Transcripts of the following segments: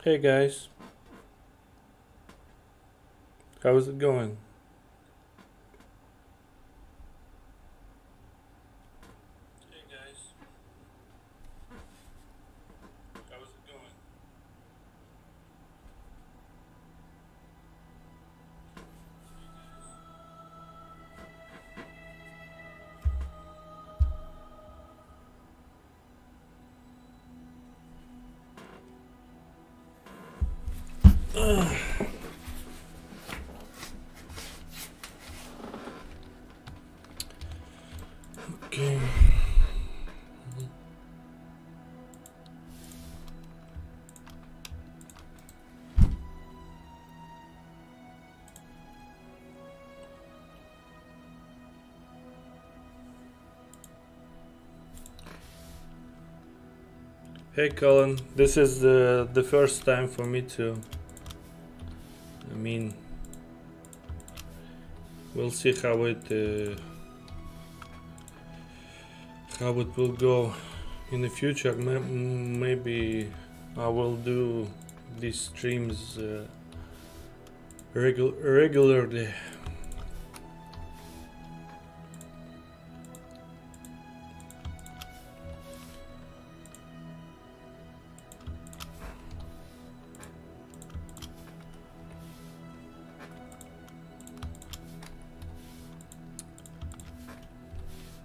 Hey guys, how's it going? Hey guys, how's it going? Okay. Hey Colin, this is the first time for me to. I mean, we'll see how it will go in the future. Maybe I will do these streams regularly.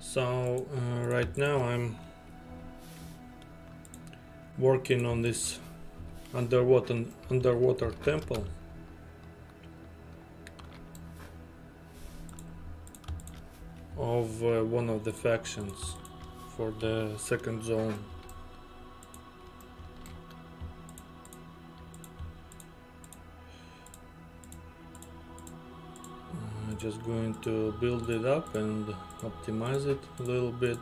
So right now I'm working on this underwater temple of one of the factions for the second zone. Just going to build it up and optimize it a little bit.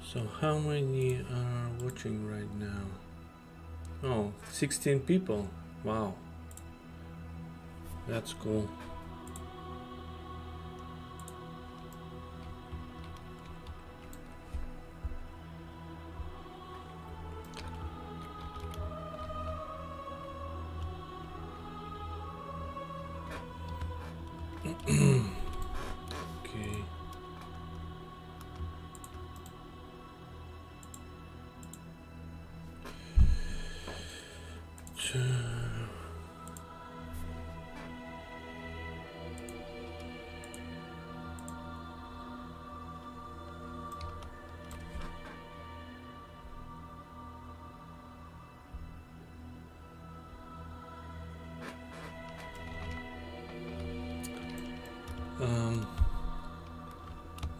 So how many are watching right now? Oh, 16 people. Wow, that's cool. Okay.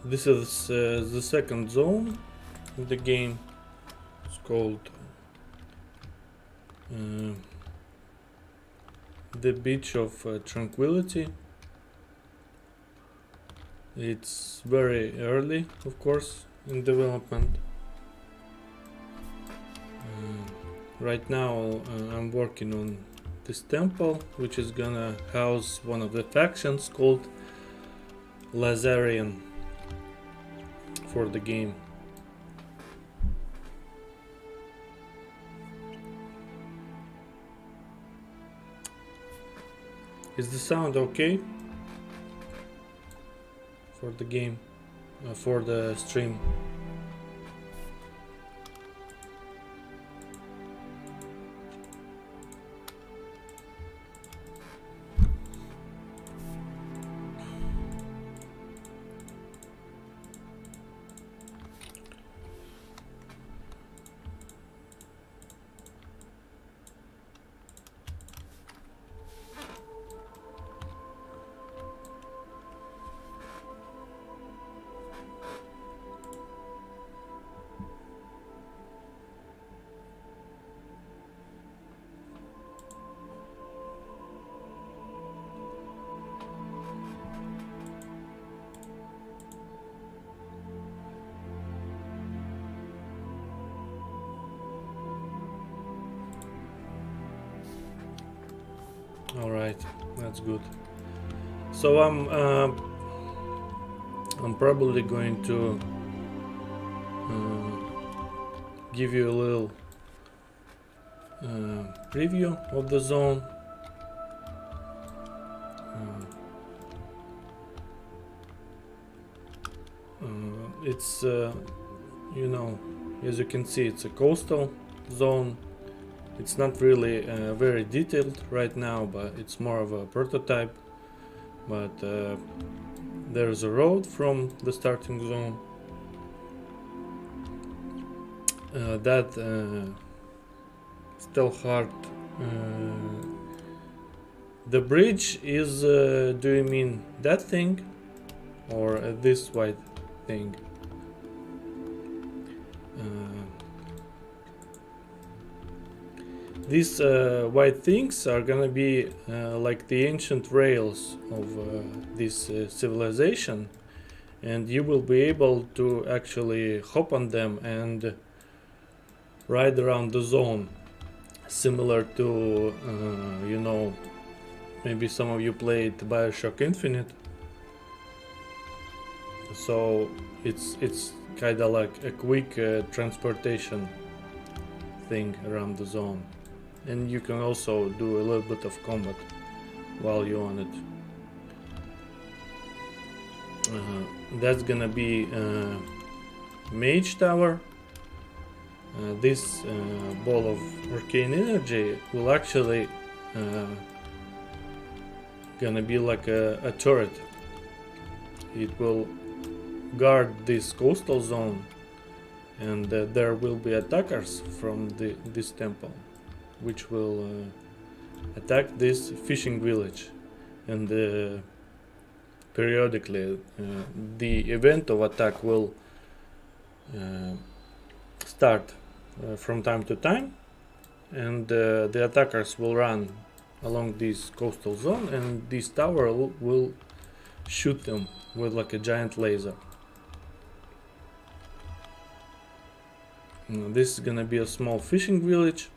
This is the second zone of the game. It's called the Beach of Tranquility. It's very early, of course, in development. Right now I'm working on this temple, which is gonna house one of the factions called Lazarian for the game. Is the sound okay for the game, for the stream? All right, that's good. So I'm I'm probably going to give you a little preview of the zone. It's you know, as you can see, it's a coastal zone. It's not really very detailed right now, but it's more of a prototype. But there's a road from the starting zone that still hard. The bridge is do you mean that thing or this white thing? These white things are gonna be like the ancient rails of this civilization, and you will be able to actually hop on them and ride around the zone, similar to you know, maybe some of you played BioShock Infinite. So it's kind of like a quick transportation thing around the zone, and you can also do a little bit of combat while you're on it. That's gonna be Mage Tower. This ball of arcane energy will actually gonna be like a turret. It will guard this coastal zone, and there will be attackers from this temple, which will attack this fishing village, and periodically the event of attack will start from time to time, and the attackers will run along this coastal zone, and this tower will shoot them with like a giant laser. This is gonna be a small fishing village.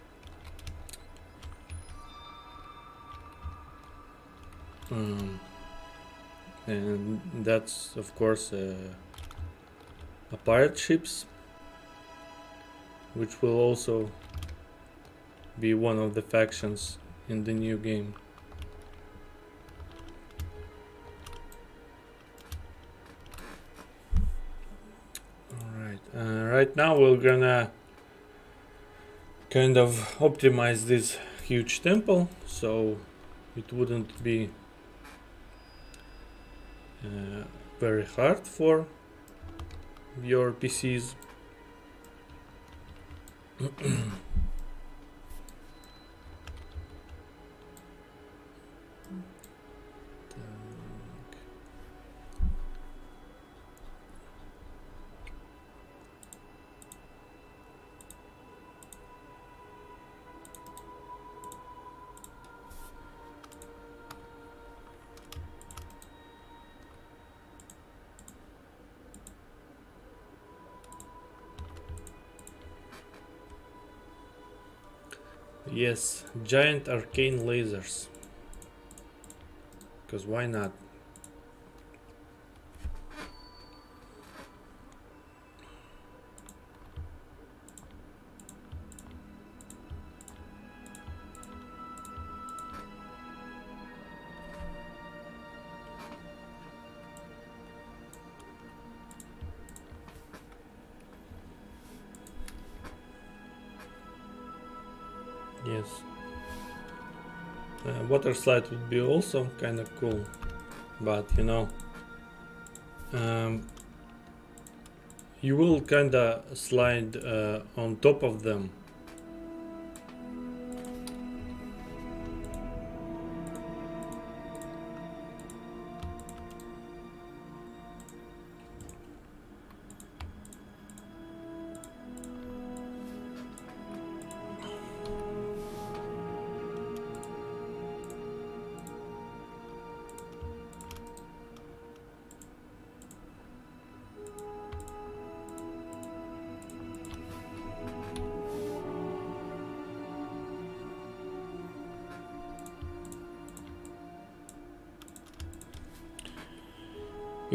And that's of course a pirate ships, which will also be one of the factions in the new game. Alright, right now we're gonna kind of optimize this huge temple so it wouldn't be very hard for your PCs. Yes, giant arcane lasers. Because why not? Yes. Water slide would be also kind of cool, but you know, you will kind of slide on top of them.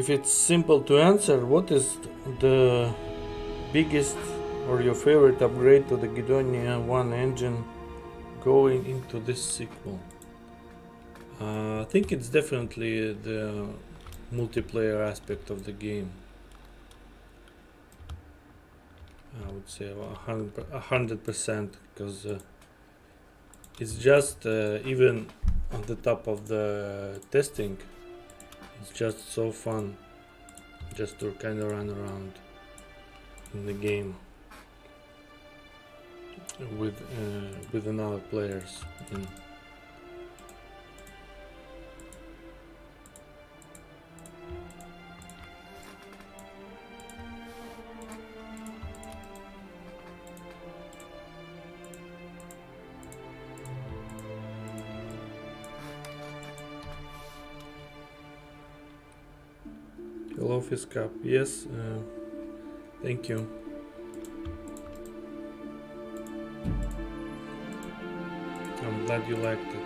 if it's simple to answer, what is the biggest or your favorite upgrade to the Gedonia 1 engine going into this sequel? I think it's definitely the multiplayer aspect of the game. I would say 100%, because it's just even on the top of the testing, it's just so fun just to kind of run around in the game with another players. Hello, Fiskap. Yes, thank you. I'm glad you liked it.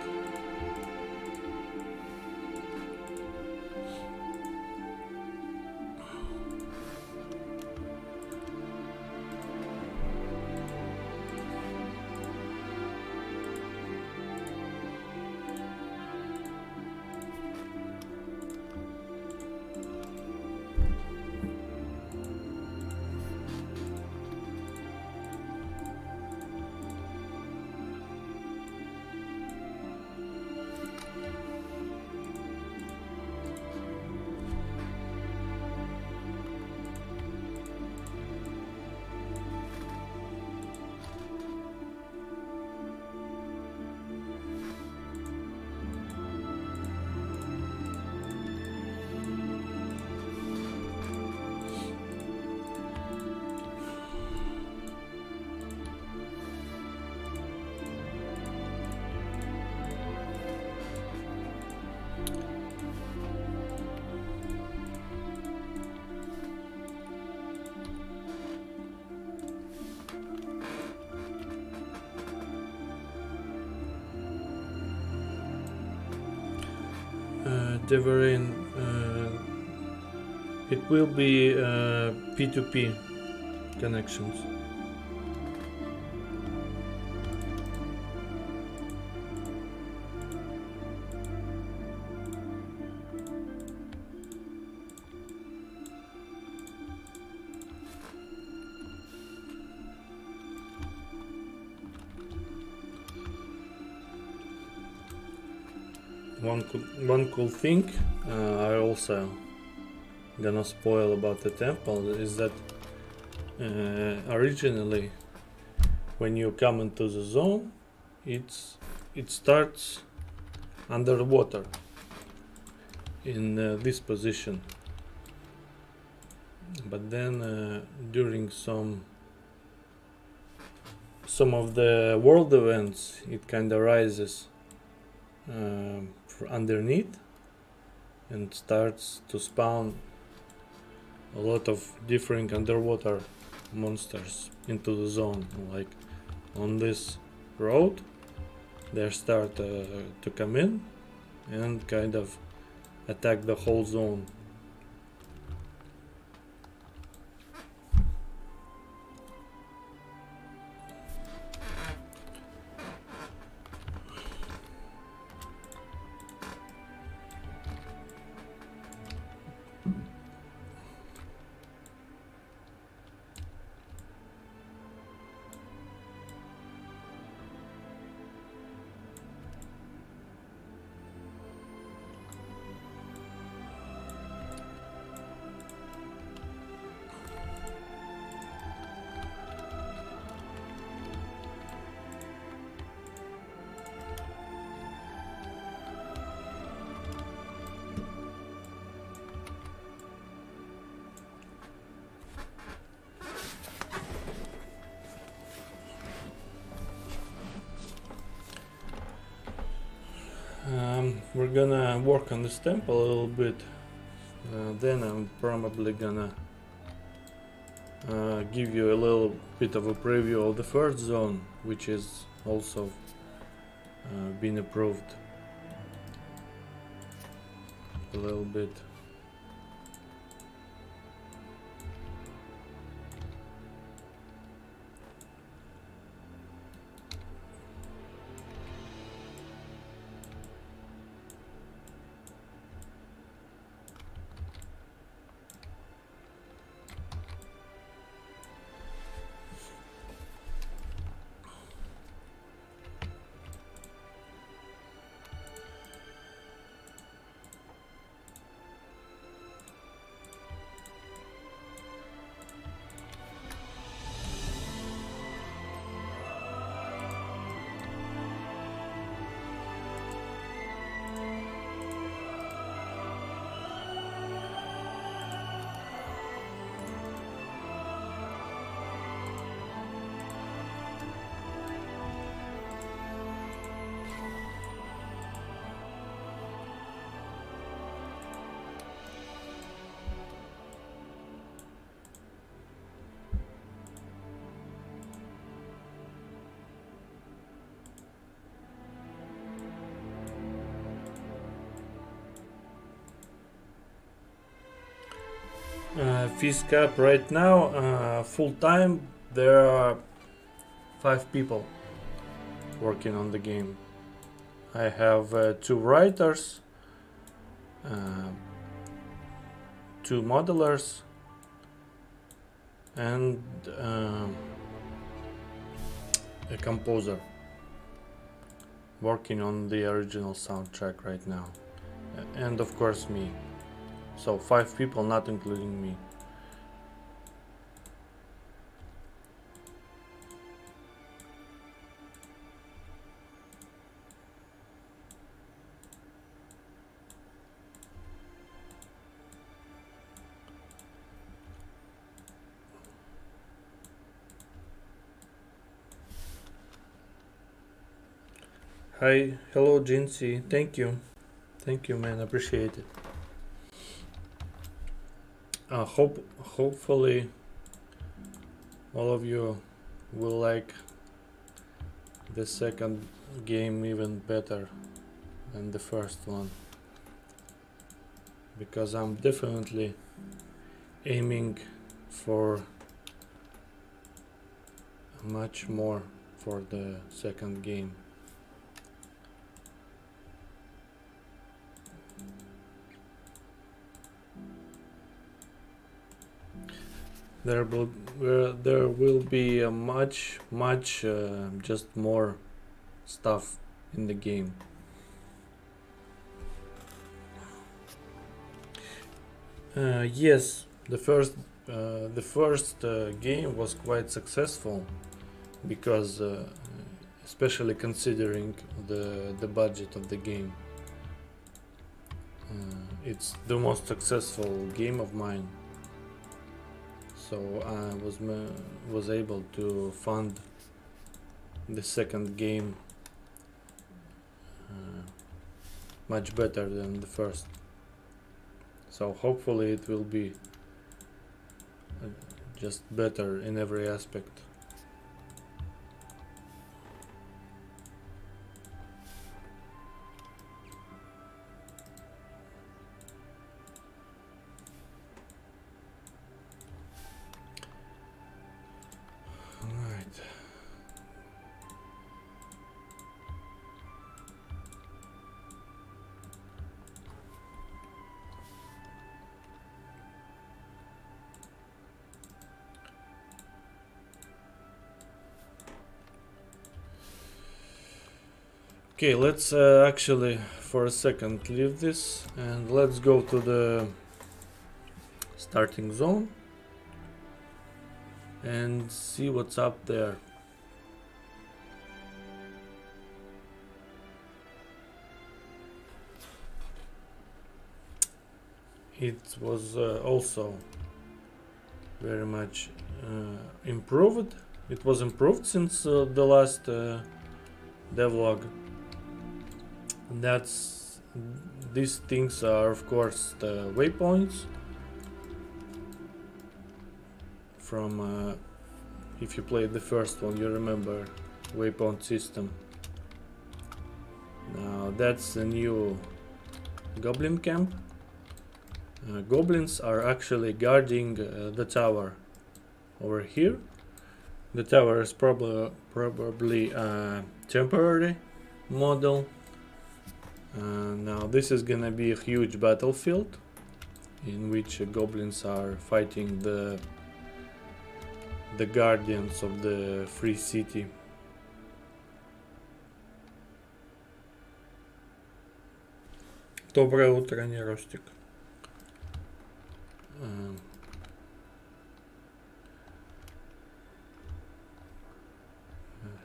Deverain, it will be P2P connections. One cool thing I also gonna spoil about the temple is that originally when you come into the zone, it starts underwater in this position, but then during some of the world events it kind of rises underneath and starts to spawn a lot of different underwater monsters into the zone. Like on this road they start to come in and kind of attack the whole zone. We're gonna work on this temple a little bit, then I'm probably gonna give you a little bit of a preview of the first zone, which is also been approved a little bit. Fees cap right now, full time, there are 5 people working on the game. I have 2 writers, uh, 2 modelers, and a composer working on the original soundtrack right now, and of course me. So 5 people, not including me. Hi, hello Jincy, thank you man, appreciate it. Hopefully all of you will like the second game even better than the first one, because I'm definitely aiming for much more for the second game. There will be a much just more stuff in the game. Yes, the first game was quite successful, because especially considering the budget of the game, it's the most successful game of mine. So I was able to fund the second game much better than the first. So hopefully it will be just better in every aspect. Alright. Okay, let's actually for a second leave this and let's go to the starting zone and see what's up there. It was also very much improved. It was improved since the last devlog. That's these things are of course the waypoints from if you played the first one, you remember waypoint system. Now that's the new goblin camp. Goblins are actually guarding the tower over here. The tower is probably a temporary model. Now this is gonna be a huge battlefield in which goblins are fighting the guardians of the free city. Доброе утро, Неростик.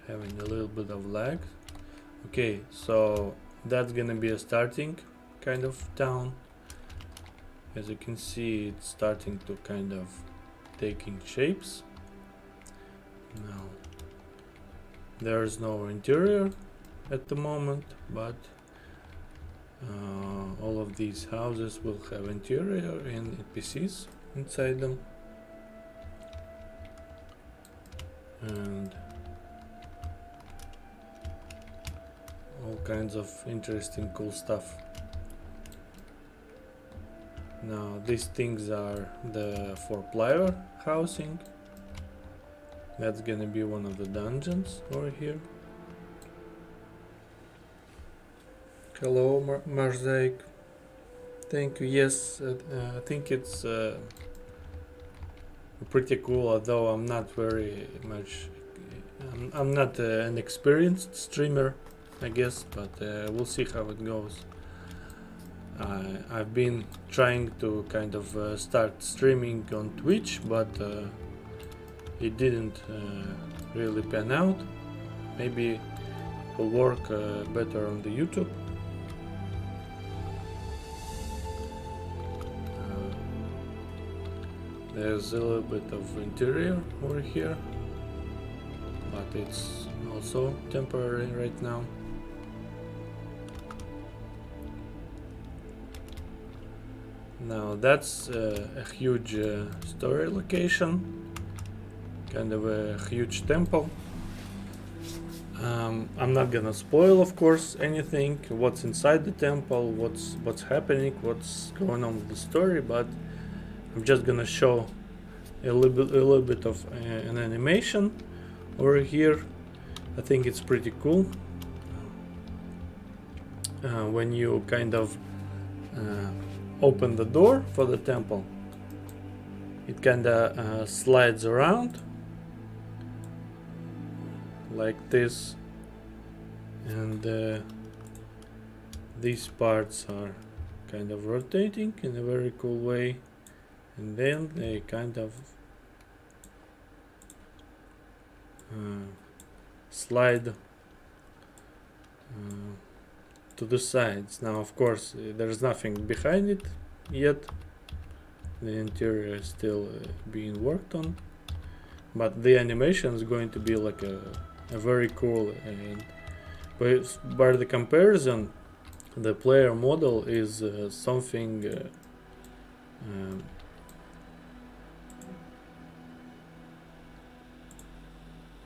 Having a little bit of lag. Okay, so that's gonna be a starting kind of town. As you can see, it's starting to kind of taking shapes. Now there's no interior at the moment, but all of these houses will have interior and NPCs inside them, and all kinds of interesting cool stuff. Now these things are the 4-player housing. That's gonna be one of the dungeons over here. Hello, Marzaik. Thank you. Yes, I think it's pretty cool, although I'm not very much. I'm not an experienced streamer, I guess, but we'll see how it goes. I've been trying to kind of start streaming on Twitch, but it didn't really pan out. Maybe it will work better on the YouTube. There's a little bit of interior over here, but it's also temporary right now. Now that's a huge story location, kind of a huge temple. I'm not gonna spoil, of course, anything, what's inside the temple, what's happening, what's going on with the story, but I'm just gonna show a little bit of an animation over here. I think it's pretty cool when you kind of open the door for the temple. It kinda slides around like this, and these parts are kind of rotating in a very cool way, and then they kind of slide to the sides. Now, of course, there's nothing behind it yet. The interior is still being worked on, but the animation is going to be like a very cool, and by the comparison, the player model is something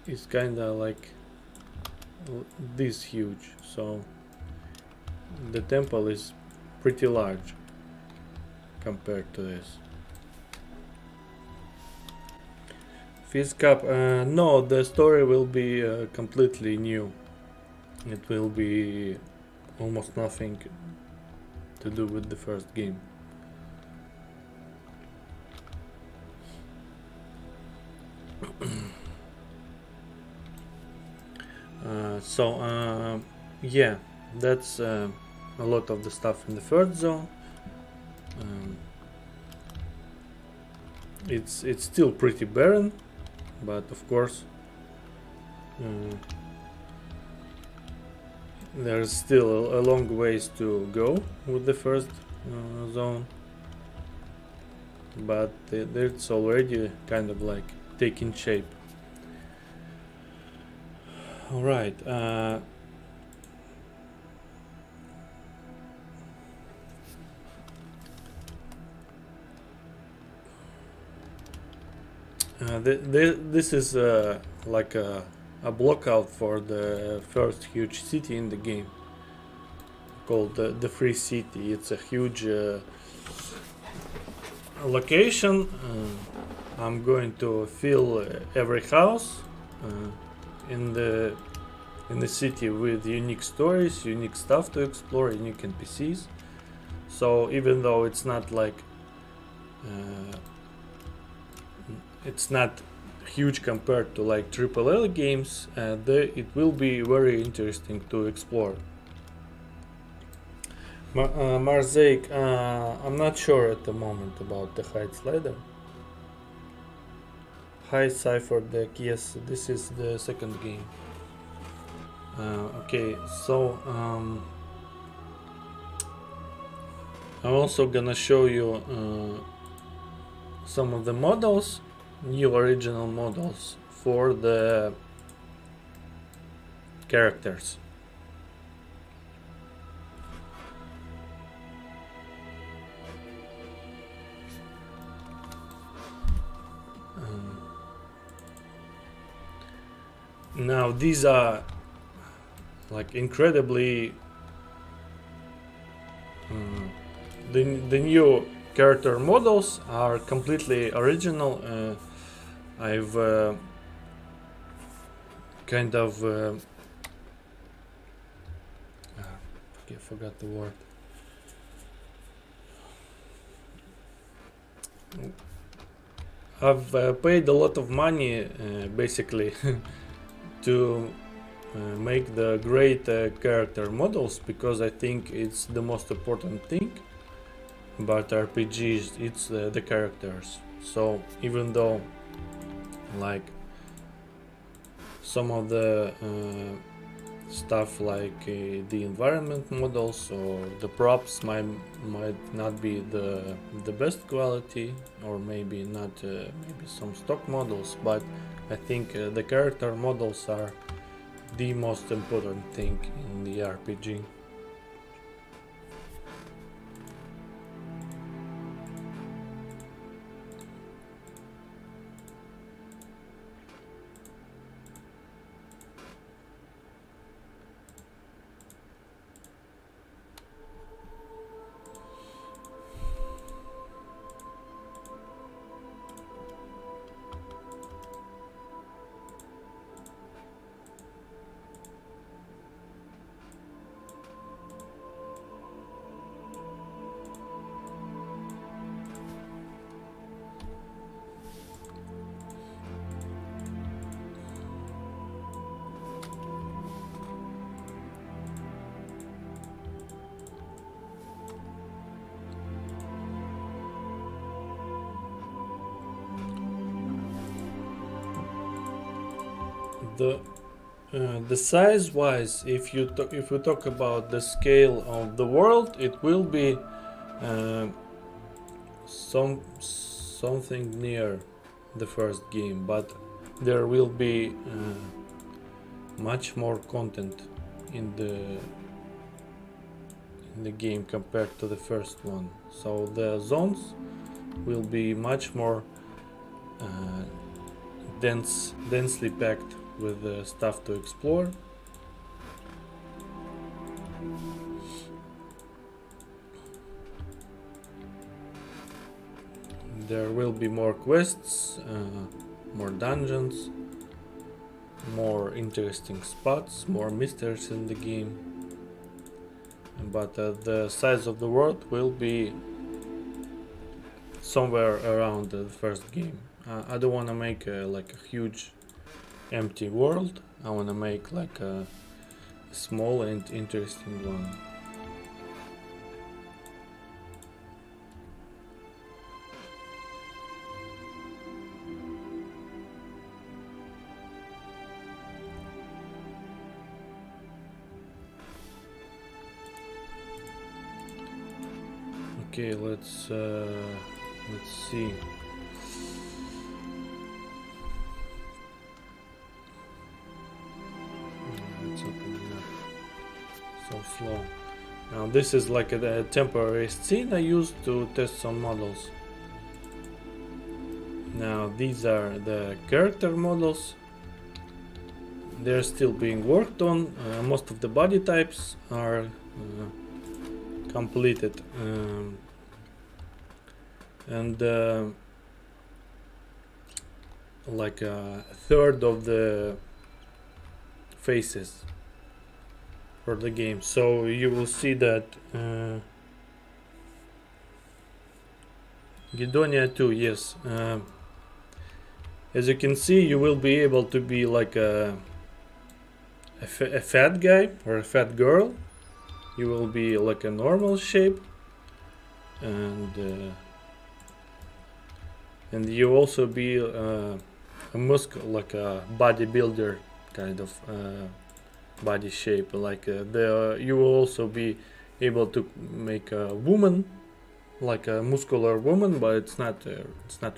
is kinda like this huge, so the temple is pretty large compared to this. Fizz Cup, no, the story will be completely new. It will be almost nothing to do with the first game. Yeah, that's a lot of the stuff in the first zone. It's still pretty barren, but of course there's still a long ways to go with the first zone, but it's already kind of like taking shape. All right. This is like a blockout for the first huge city in the game, called the Free City. It's a huge location. I'm going to fill every house in the city with unique stories, unique stuff to explore, unique NPCs. So even though it's not like it's not huge compared to like AAA games, it will be very interesting to explore. Marzaik, I'm not sure at the moment about the height slider. High Cipher deck, yes, this is the second game. Okay, so I'm also gonna show you some of the models, new original models for the characters. Now these are like incredibly the new character models are completely original. I've kind of I forgot the word. I've paid a lot of money basically to make the great character models, because I think it's the most important thing about RPGs. It's the characters. So even though like some of the stuff like the environment models or the props might not be the best quality, or maybe not maybe some stock models, but I think the character models are the most important thing in the RPG. The size wise, if you talk about the scale of the world, it will be something near the first game, but there will be much more content in the game compared to the first one. So the zones will be much more densely packed with stuff to explore. There will be more quests, more dungeons, more interesting spots, more mysteries in the game. But the size of the world will be somewhere around the first game. I don't want to make like a huge empty world. I want to make like a small and interesting one. Okay, let's see. It's opening up so slow. Now this is like a temporary scene I used to test some models. Now these are the character models. They're still being worked on. Most of the body types are completed, and like a third of the faces for the game. So you will see that Gedonia 2, yes. As you can see, you will be able to be like a fat guy or a fat girl. You will be like a normal shape, and you also be a like a bodybuilder kind of body shape. Like you will also be able to make a woman, like a muscular woman, but it's not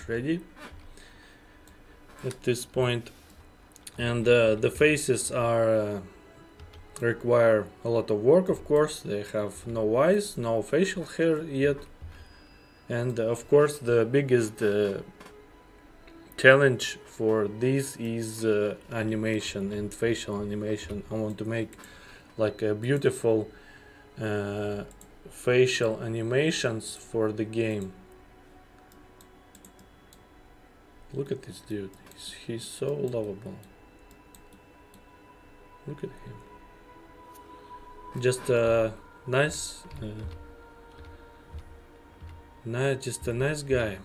ready at this point. And the faces are require a lot of work, of course. They have no eyes, no facial hair yet, and of course the biggest challenge for this is animation and facial animation. I want to make like a beautiful facial animations for the game, Look at this dude. He's so lovable. Look at him. Just a nice, just a nice guy.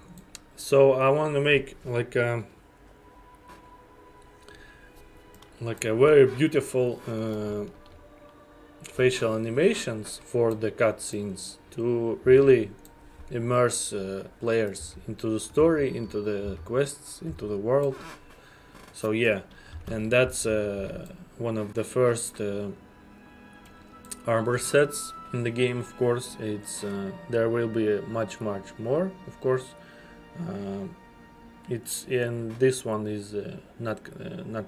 So I want to make like a very beautiful facial animations for the cutscenes to really immerse players into the story, into the quests, into the world. So yeah, and that's one of the first armor sets in the game. Of course, it's there will be much more. Of course, it's and this one is not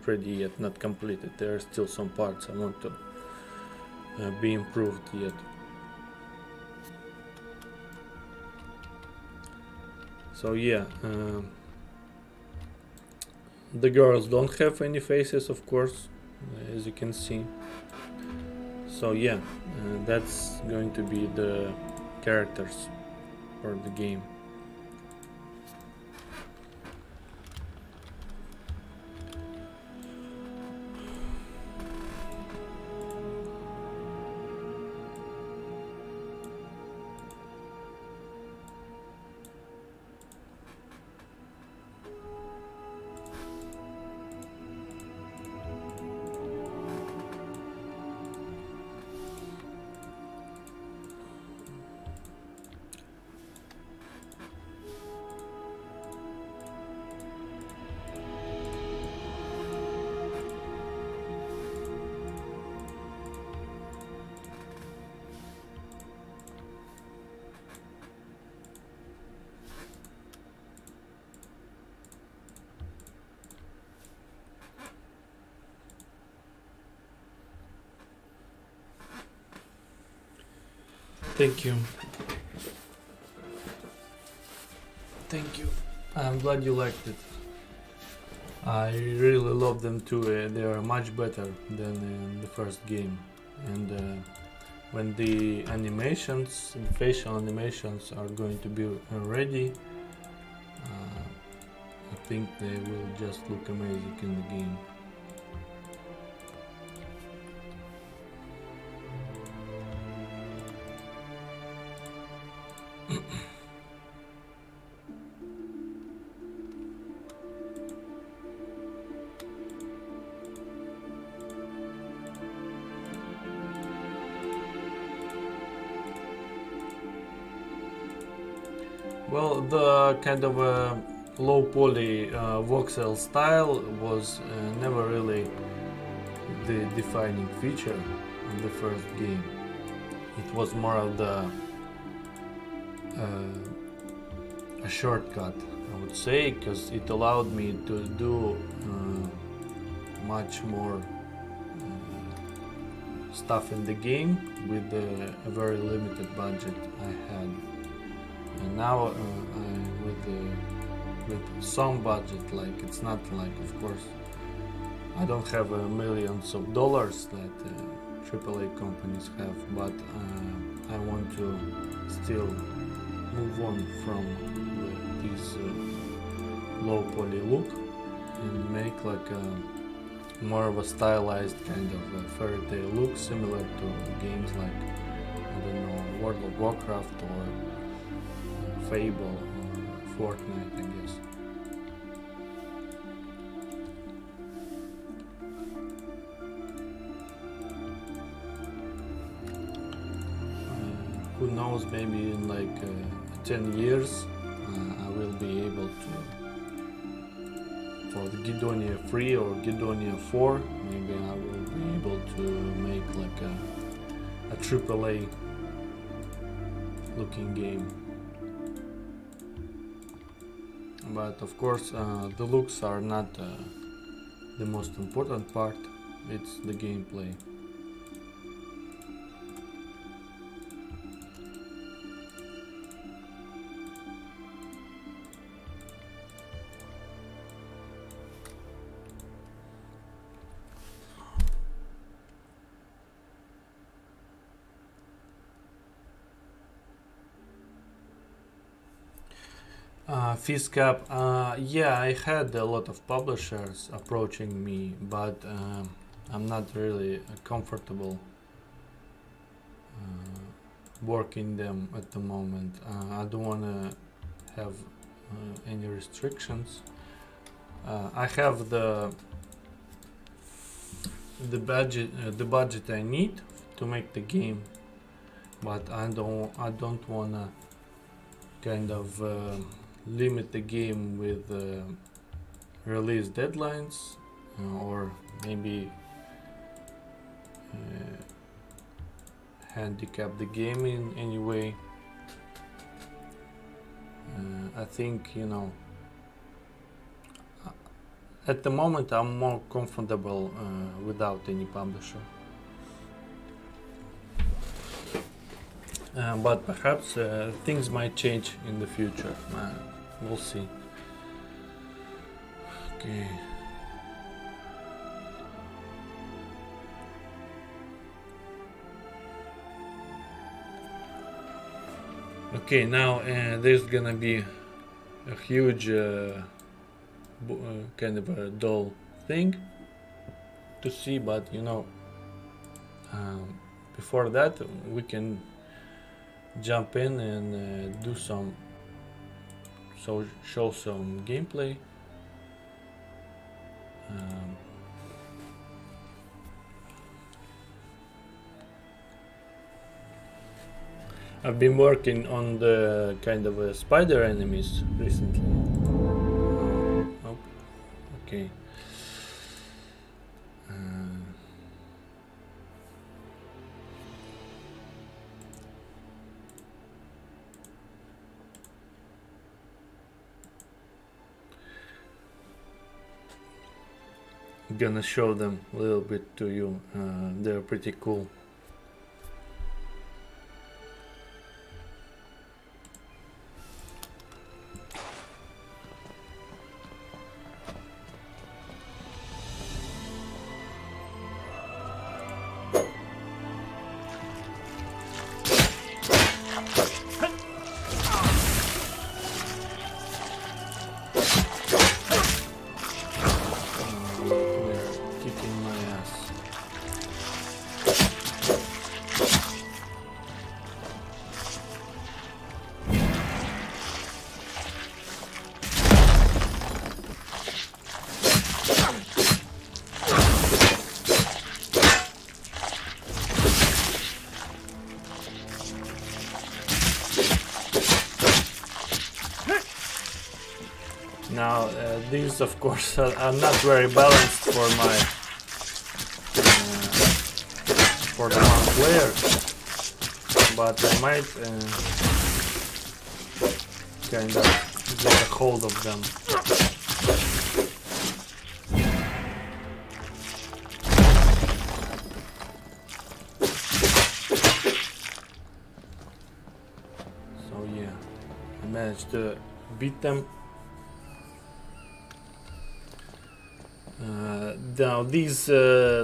ready yet, not completed. There are still some parts I want to be improved yet. So yeah, the girls don't have any faces, of course, as you can see. So yeah, that's going to be the characters for the game. Thank you. Thank you. I'm glad you liked it. I really love them too. They are much better than in the first game. And when the animations, the facial animations are going to be ready, I think they will just look amazing in the game. Well, the kind of low poly voxel style was never really the defining feature of the first game. It was more of the a shortcut, I would say, because it allowed me to do much more stuff in the game with a very limited budget I had. And now with some budget, like it's not like, of course, I don't have millions of dollars that AAA companies have, but I want to still move on from this low poly look and make like a more of a stylized kind of a fairy tale look, similar to games like, I don't know, World of Warcraft or Fable or Fortnite, I guess. Who knows, maybe in like 10 years I will be able to, for the Gedonia 3 or Gedonia 4, maybe I will be able to make like a AAA looking game. But of course the looks are not the most important part, it's the gameplay. Fees cap. Yeah, I had a lot of publishers approaching me, but I'm not really comfortable working them at the moment. I don't want to have any restrictions. I have the budget I need to make the game, but I don't wanna kind of limit the game with release deadlines or maybe handicap the game in any way. I think, you know, at the moment I'm more comfortable without any publisher. But perhaps things might change in the future. We'll see. Okay. Okay, now there's gonna be a huge kind of a dull thing to see, but you know, before that we can jump in and do some, show some gameplay. I've been working on the kind of spider enemies recently. Oh, okay. I'm gonna show them a little bit to you. They're pretty cool. Now these of course are not very balanced for my for the one player, but I might kind of get a hold of them. So yeah, I managed to beat them. Now these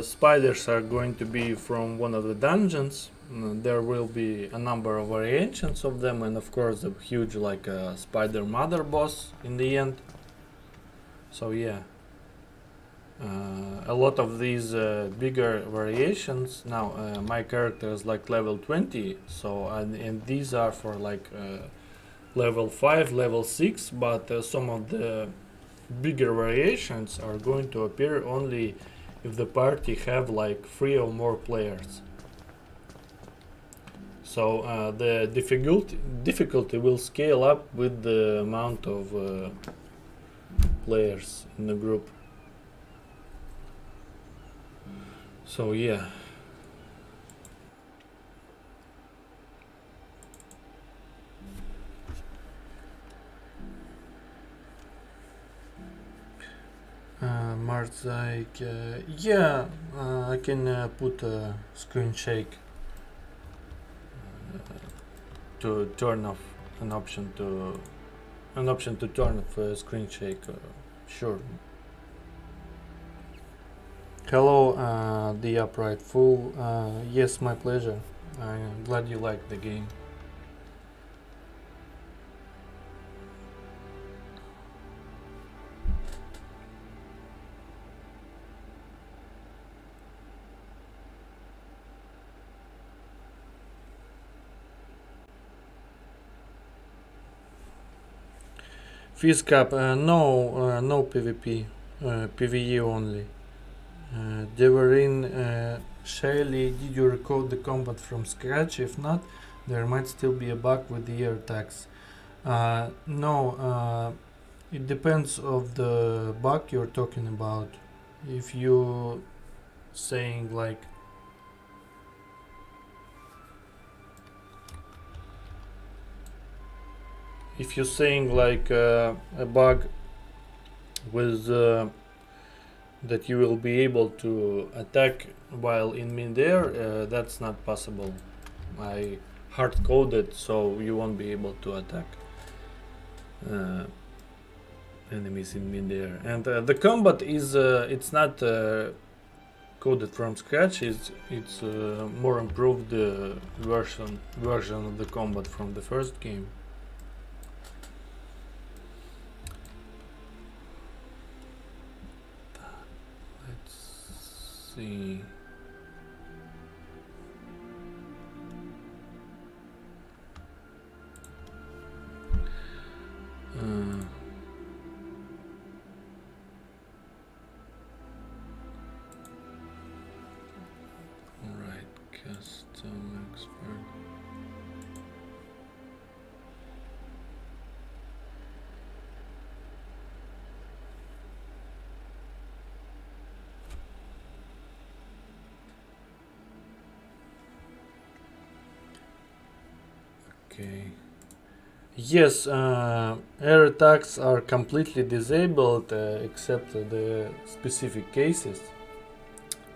spiders are going to be from one of the dungeons. There will be a number of variations of them, and of course a huge like spider mother boss in the end. So yeah, a lot of these bigger variations. Now my character is like level 20, so and these are for like level 5, level 6, but some of the bigger variations are going to appear only if the party have like 3 or more players. So the difficulty will scale up with the amount of players in the group. So yeah. Marzaik, yeah, I can put a screen shake to turn off an option to turn off screen shake. Sure. Hello, the upright fool. Yes, my pleasure. I'm glad you liked the game. Fizzcap, no PvP, PvE only. They were in Shelly. Did you record the combat from scratch? If not, there might still be a bug with the air attacks. No, it depends of the bug you're talking about. If you saying like a bug with that you will be able to attack while in midair, that's not possible. I hard coded so you won't be able to attack enemies in midair. And the combat is it's not coded from scratch. It's more improved version of the combat from the first game. Let's see. Alright, custom expert. Okay. Yes, air attacks are completely disabled except the specific cases.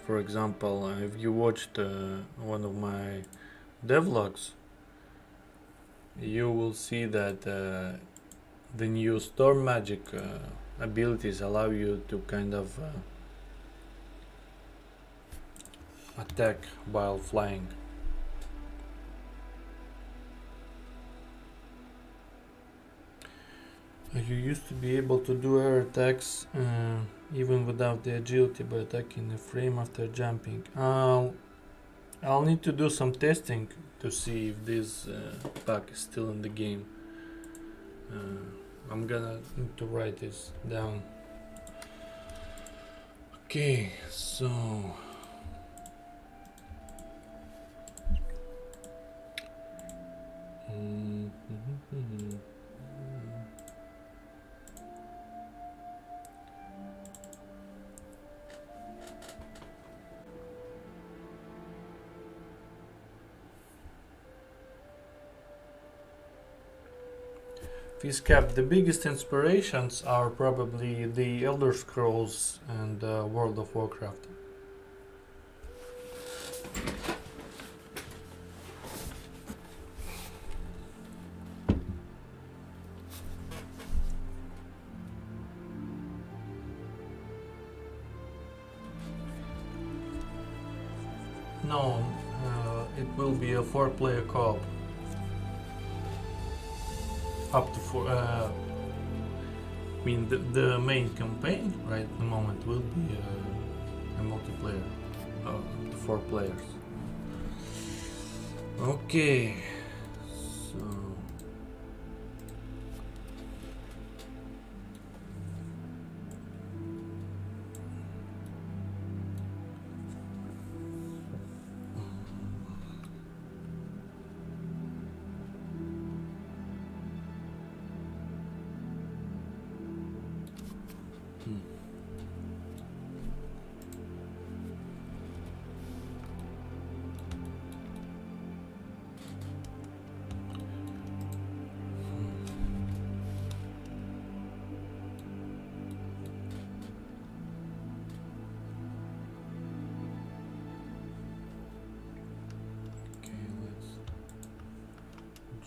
For example, if you watched one of my devlogs, you will see that the new storm magic abilities allow you to kind of attack while flying. You used to be able to do air attacks even without the agility by attacking the frame after jumping. I'll need to do some testing to see if this bug is still in the game. I'm gonna need to write this down. Okay, so Fizzcap, the biggest inspirations are probably the Elder Scrolls and World of Warcraft. No, it will be a 4-player co-op. Up to 4. I mean, the main campaign right at the moment will be a multiplayer, up to 4 players. Okay, so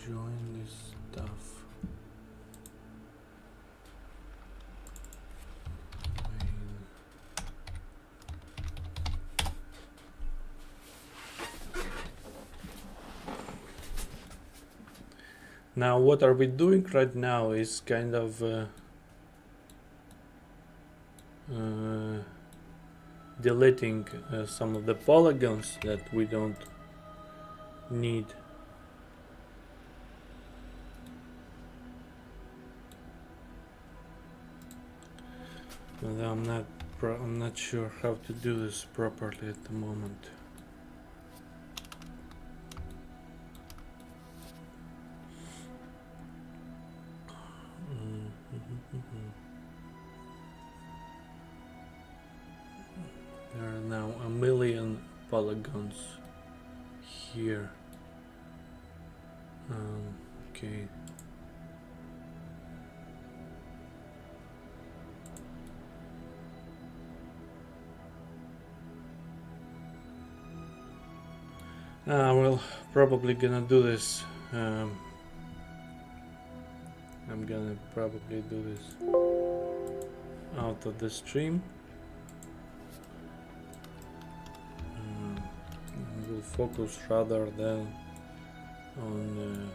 join this stuff. Now what are we doing right now is kind of deleting some of the polygons that we don't need. But I'm not sure how to do this properly at the moment. There are now a million polygons here. Okay. Well, probably gonna do this. I'm gonna probably do this out of the stream. We'll focus rather than on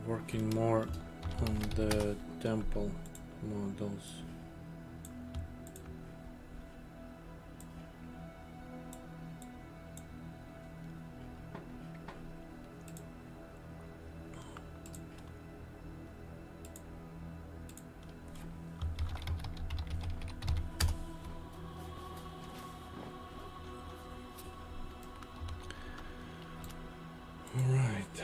working more on the temple models. All right.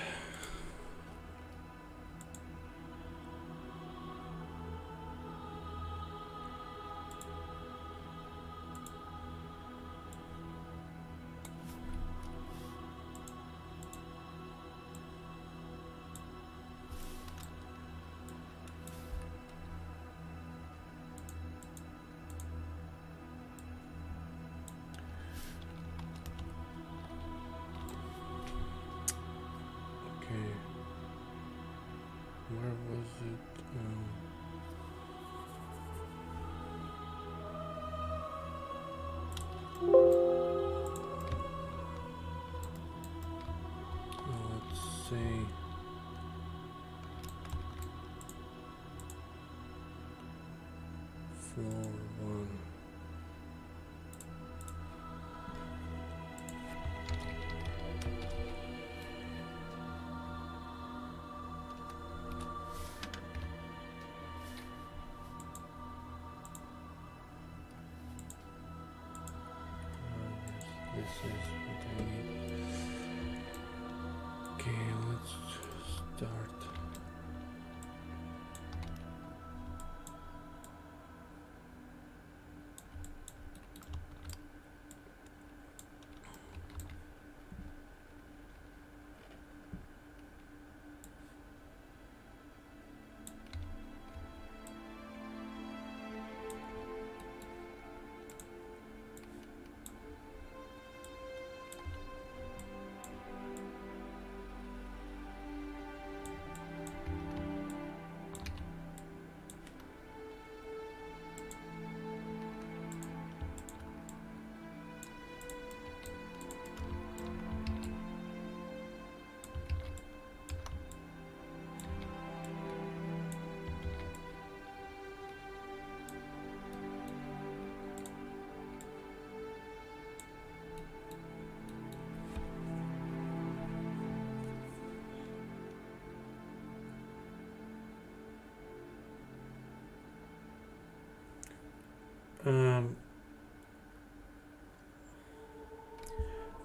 Okay. Where was it? Let's see. Floor 1. This is what I need. Okay, let's start.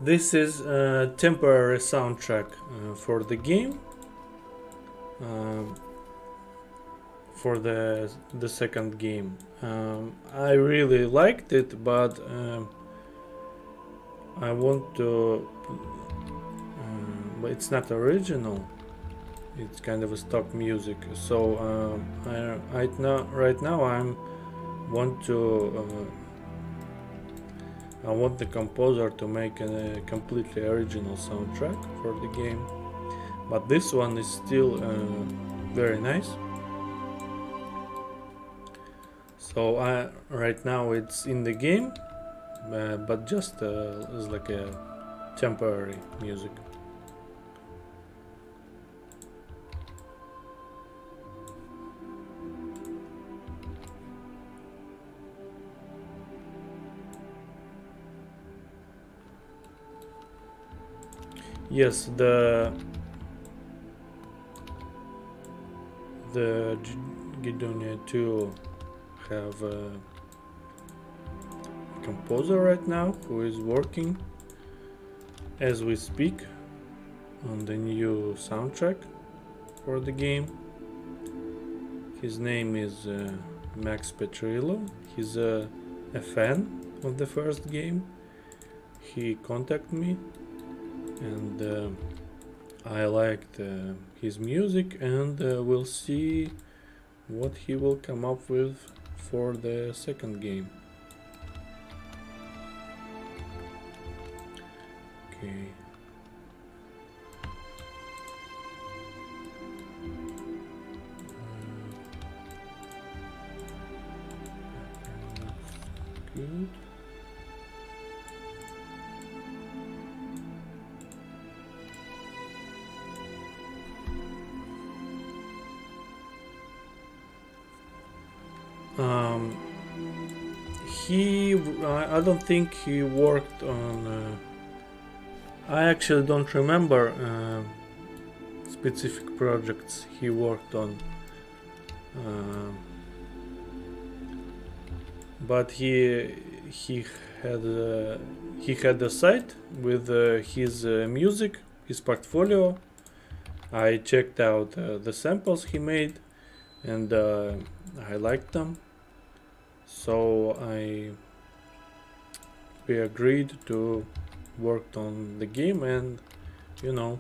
This is a temporary soundtrack for the game, for the second game. I really liked it, but I want to. But it's not original. It's kind of a stock music. So right now I want the composer to make a completely original soundtrack for the game, but this one is still very nice. So right now it's in the game, but just as like a temporary music. Yes, the Gedonia 2 have a composer right now who is working as we speak on the new soundtrack for the game. His name is Max Petrillo. He's a fan of the first game. He contacted me, and I liked his music, and we'll see what he will come up with for the second game. Okay. Good. I don't think he worked on. I actually don't remember specific projects he worked on, but he had a site with his music, his portfolio. I checked out the samples he made, and I liked them. So we agreed to work on the game, and you know,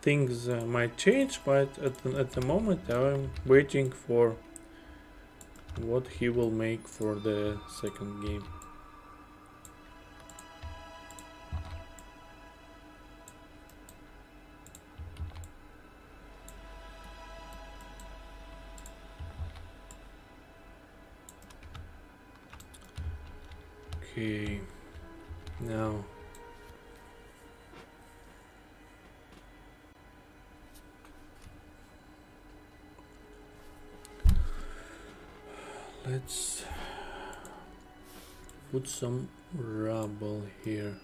things might change, but at the moment I'm waiting for what he will make for the second game. Okay, now let's put some rubble here.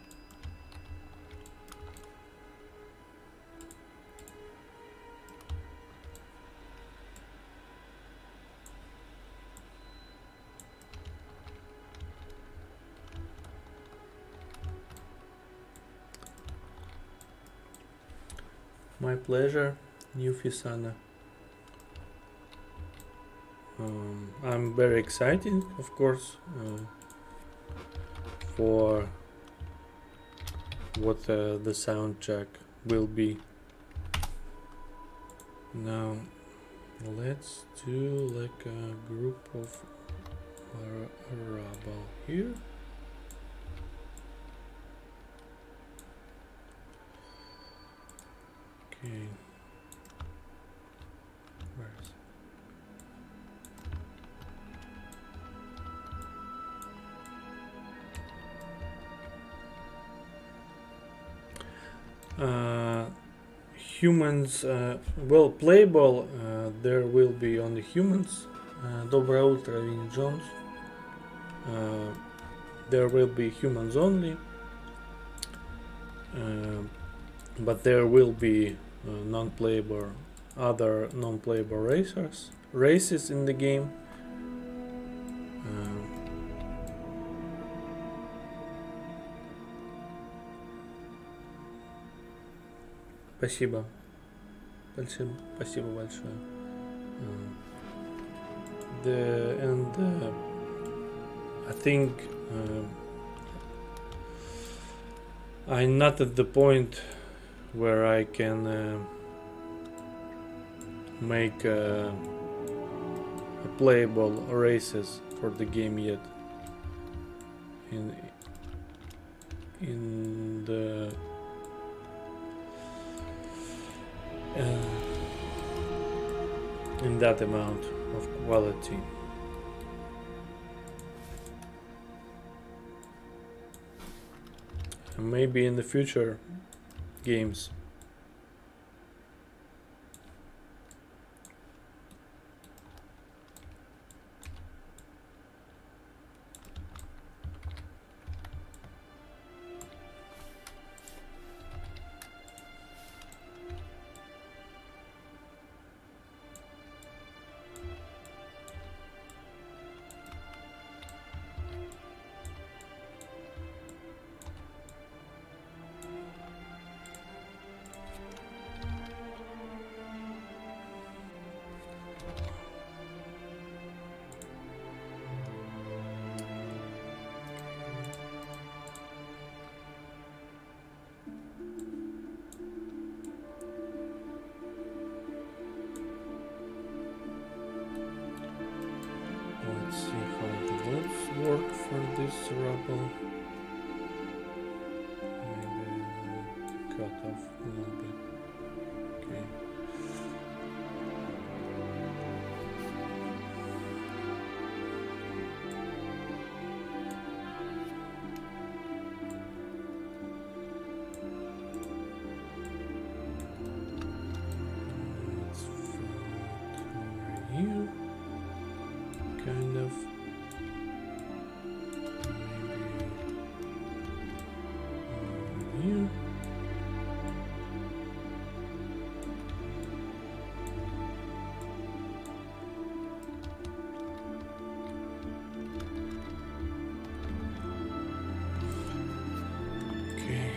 My pleasure, new Fisana. I'm very excited, of course, for what the soundtrack will be. Now, let's do like a group of rubble here. Okay. Where's humans, well, playable, there will be only humans. Доброе утро, Винни Джонс. There will be humans only, but there will be non-playable, other non-playable races in the game. Спасибо. Спасибо большое. I think I'm not at the point where I can make playable races for the game yet. In the in that amount of quality. And maybe in the future games. cut off a little bit. Okay. Let's put over here, kind of. Maybe over here. Okay.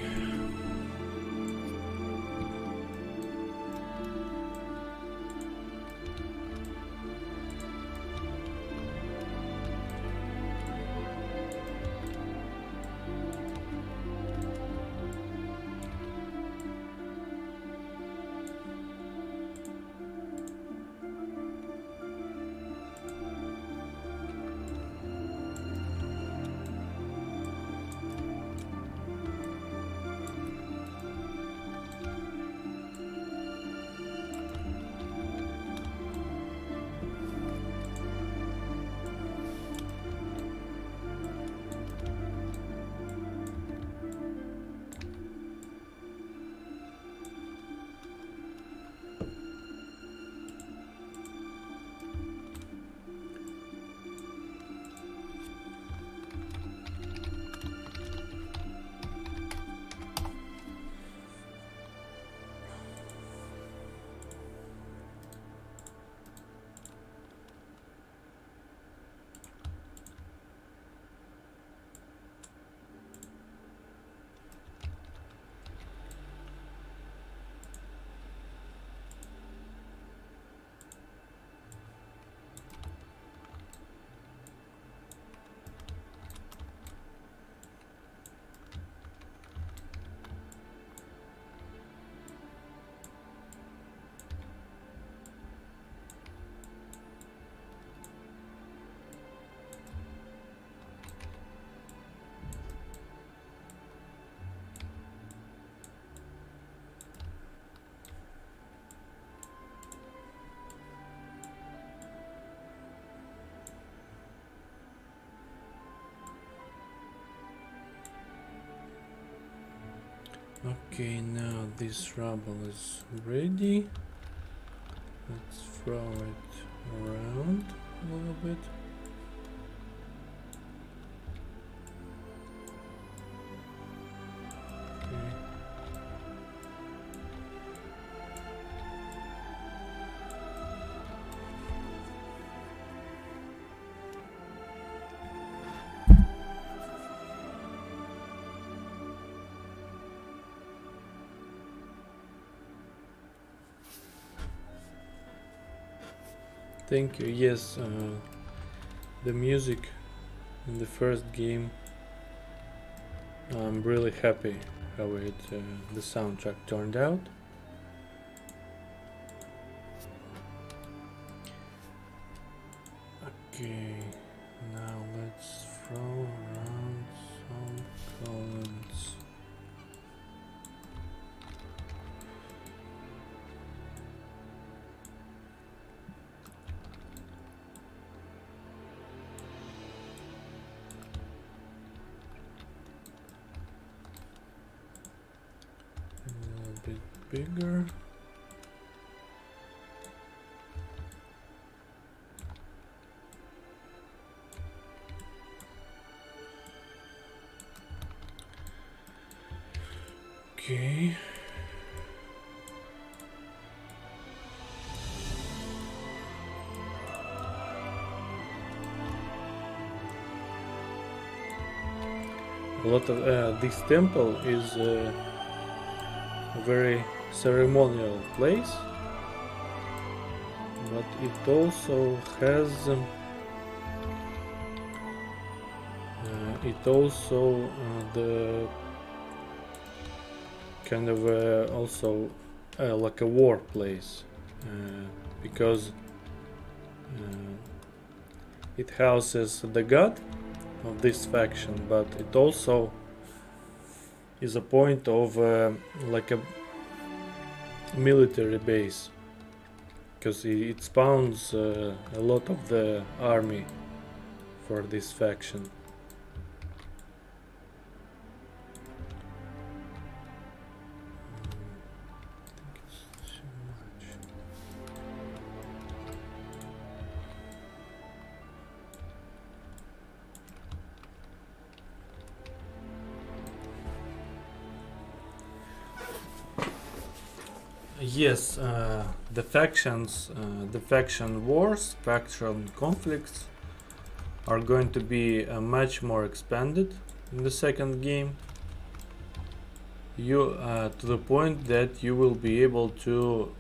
Okay, now this rubble is ready. Let's throw it around a little bit. Okay. Thank you. Yes, the music in the first game, I'm really happy how the soundtrack turned out. Okay, now let's throw around some columns. Bigger. Okay. A lot of this temple is a very ceremonial place, but it also has the kind of also like a war place, because it houses the god of this faction, but it also is a point of like a military base, because it spawns a lot of the army for this faction. Yes, the factions, the faction wars, faction conflicts are going to be much more expanded in the second game. You to the point that you will be able to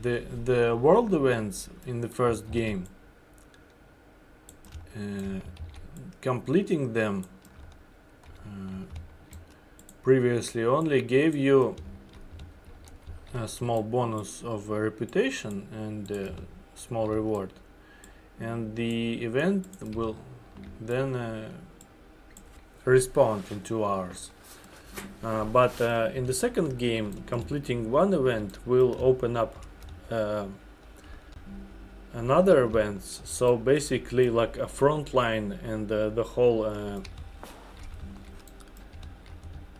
the world events in the first game. Completing them previously only gave you a small bonus of reputation and small reward, and the event will then respawn in 2 hours. But in the second game, completing one event will open up another events. So basically, like a front line, and the whole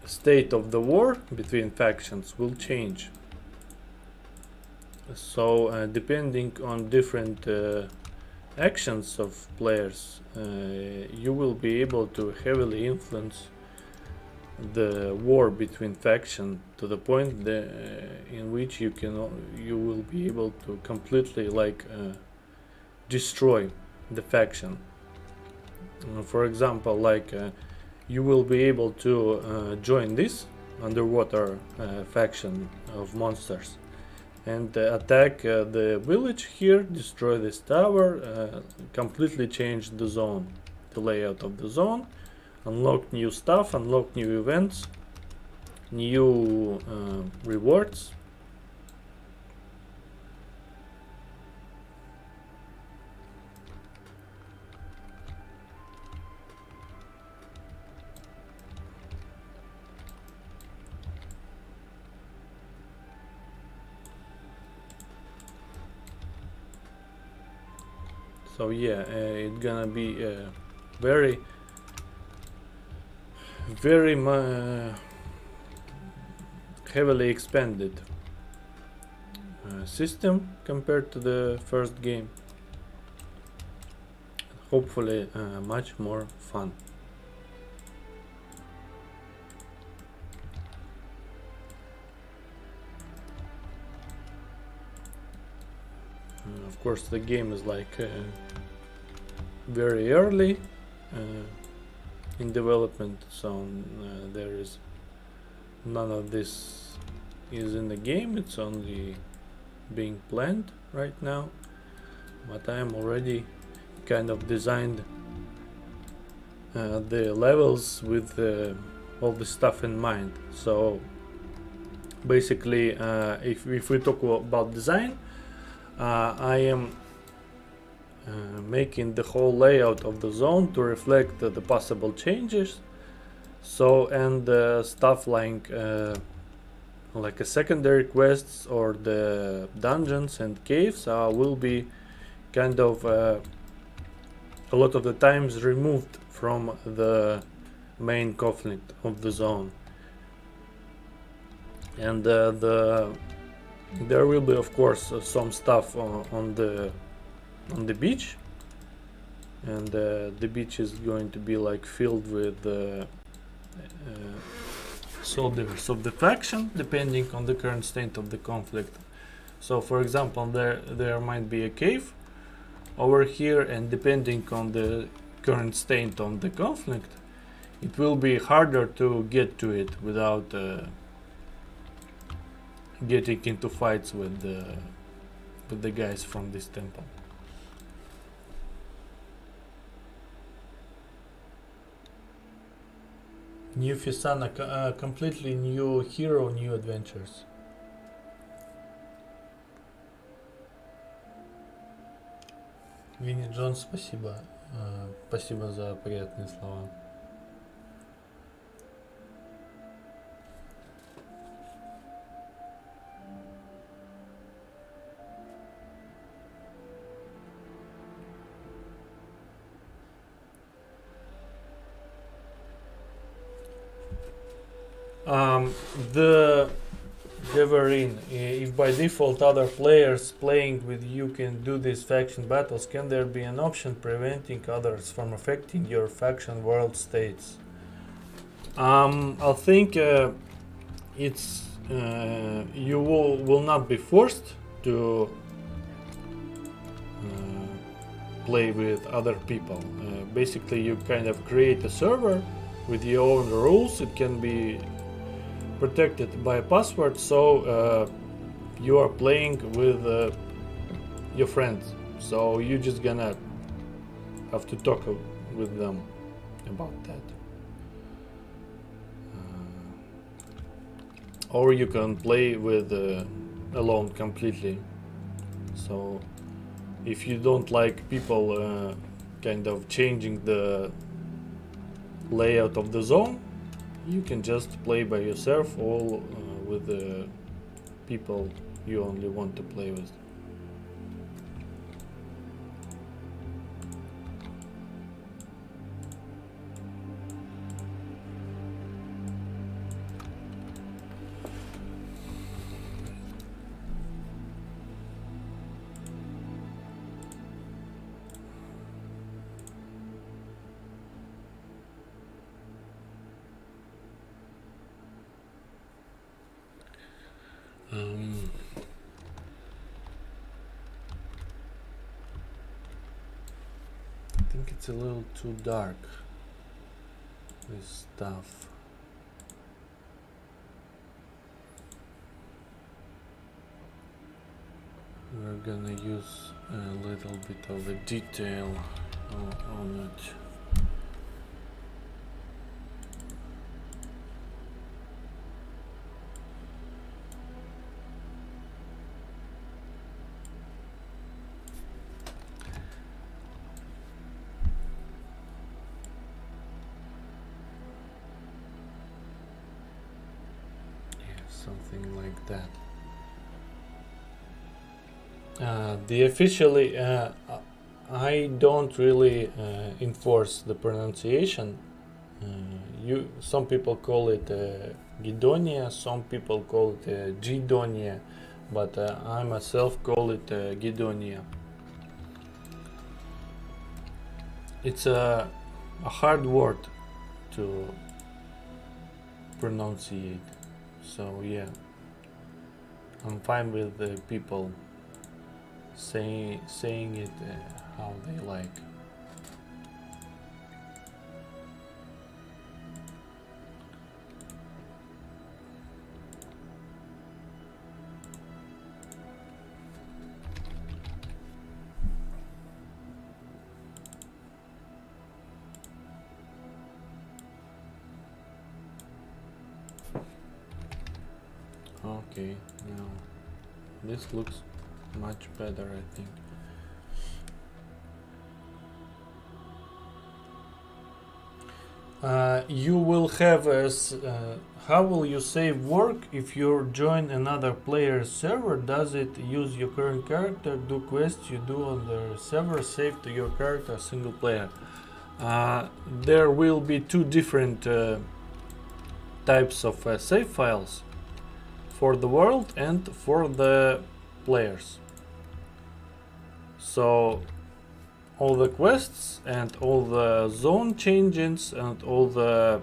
state of the war between factions will change. So depending on different actions of players, you will be able to heavily influence the war between faction to the point in which you will be able to completely destroy the faction. For example, you will be able to join this underwater faction of monsters and attack the village here, destroy this tower, completely change the zone, the layout of the zone, unlock new stuff, unlock new events, new rewards. So yeah, it's gonna be very heavily expanded system compared to the first game. Hopefully much more fun. Of course, the game is very early in development, so there is none of this is in the game. It's only being planned right now, but I am already kind of designed the levels with all the stuff in mind. So basically, if we talk about design, I am making the whole layout of the zone to reflect the possible changes. So, and stuff like a secondary quests or the dungeons and caves will be kind of a lot of the times removed from the main conflict of the zone. And there will be, of course, some stuff on the beach, and the beach is going to be filled with soldiers of the faction, depending on the current state of the conflict. So, for example, there might be a cave over here, and depending on the current state of the conflict, it will be harder to get to it without getting into fights with the guys from this temple. New Fisana, completely new hero, new adventures. Винни Джон, спасибо. Спасибо за приятные слова. The Deverin, if by default other players playing with you can do these faction battles, can there be an option preventing others from affecting your faction world states? I think it's you will not be forced to play with other people. Basically, you kind of create a server with your own rules. It can be protected by a password, so you are playing with your friends. So you're just gonna have to talk with them about that. Or you can play with alone completely. So if you don't like people kind of changing the layout of the zone, you can just play by yourself or with the people you only want to play with. I think it's a little too dark, this stuff. We're gonna use a little bit of a detail on it. Something like that. The officially, I don't really enforce the pronunciation. Some people call it Gedonia, some people call it Gedonia, but I myself call it Gedonia. It's a hard word to pronunciate. So yeah, I'm fine with the people saying it how they like. Okay, now this looks much better, I think. You will have how will you save work if you join another player's server? Does it use your current character? Do quests you do on the server save to your character single player? There will be two different types of save files, for the world and for the players. So all the quests and all the zone changes and all the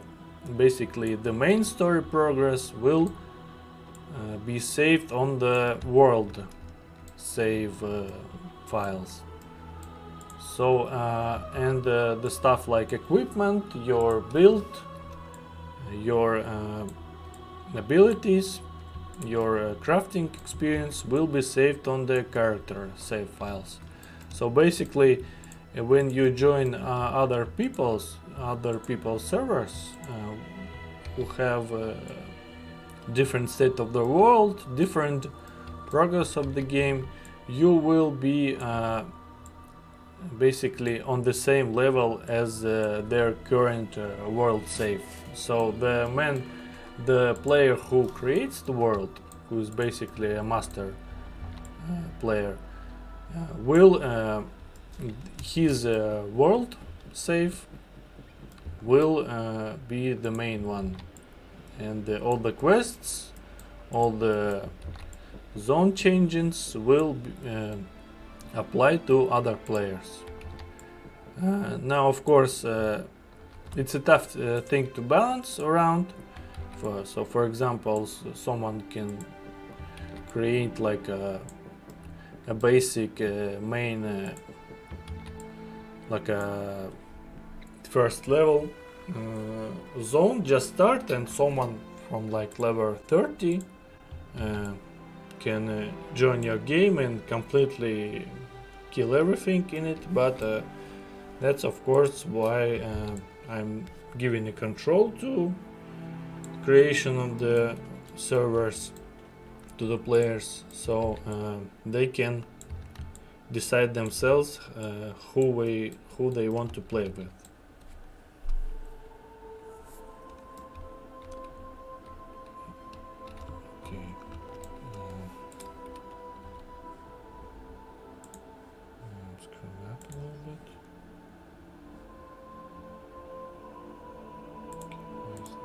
basically the main story progress will be saved on the world save files. So and the stuff like equipment, your build, your abilities, your crafting experience will be saved on the character save files. So basically, when you join other people's servers who have different state of the world, different progress of the game, you will be basically on the same level as their current world save. So the player who creates the world, who is basically a master player, will his world save will be the main one, and all the quests, all the zone changes will apply to other players. Now, of course, it's a tough thing to balance around. So, for example, someone can create like a basic main, like a first level zone just start, and someone from like level 30 can join your game and completely kill everything in it. But that's of course why I'm giving the control to creation of the servers to the players, so they can decide themselves who they want to play with. Okay. Scroll up a little bit. Okay, where's that?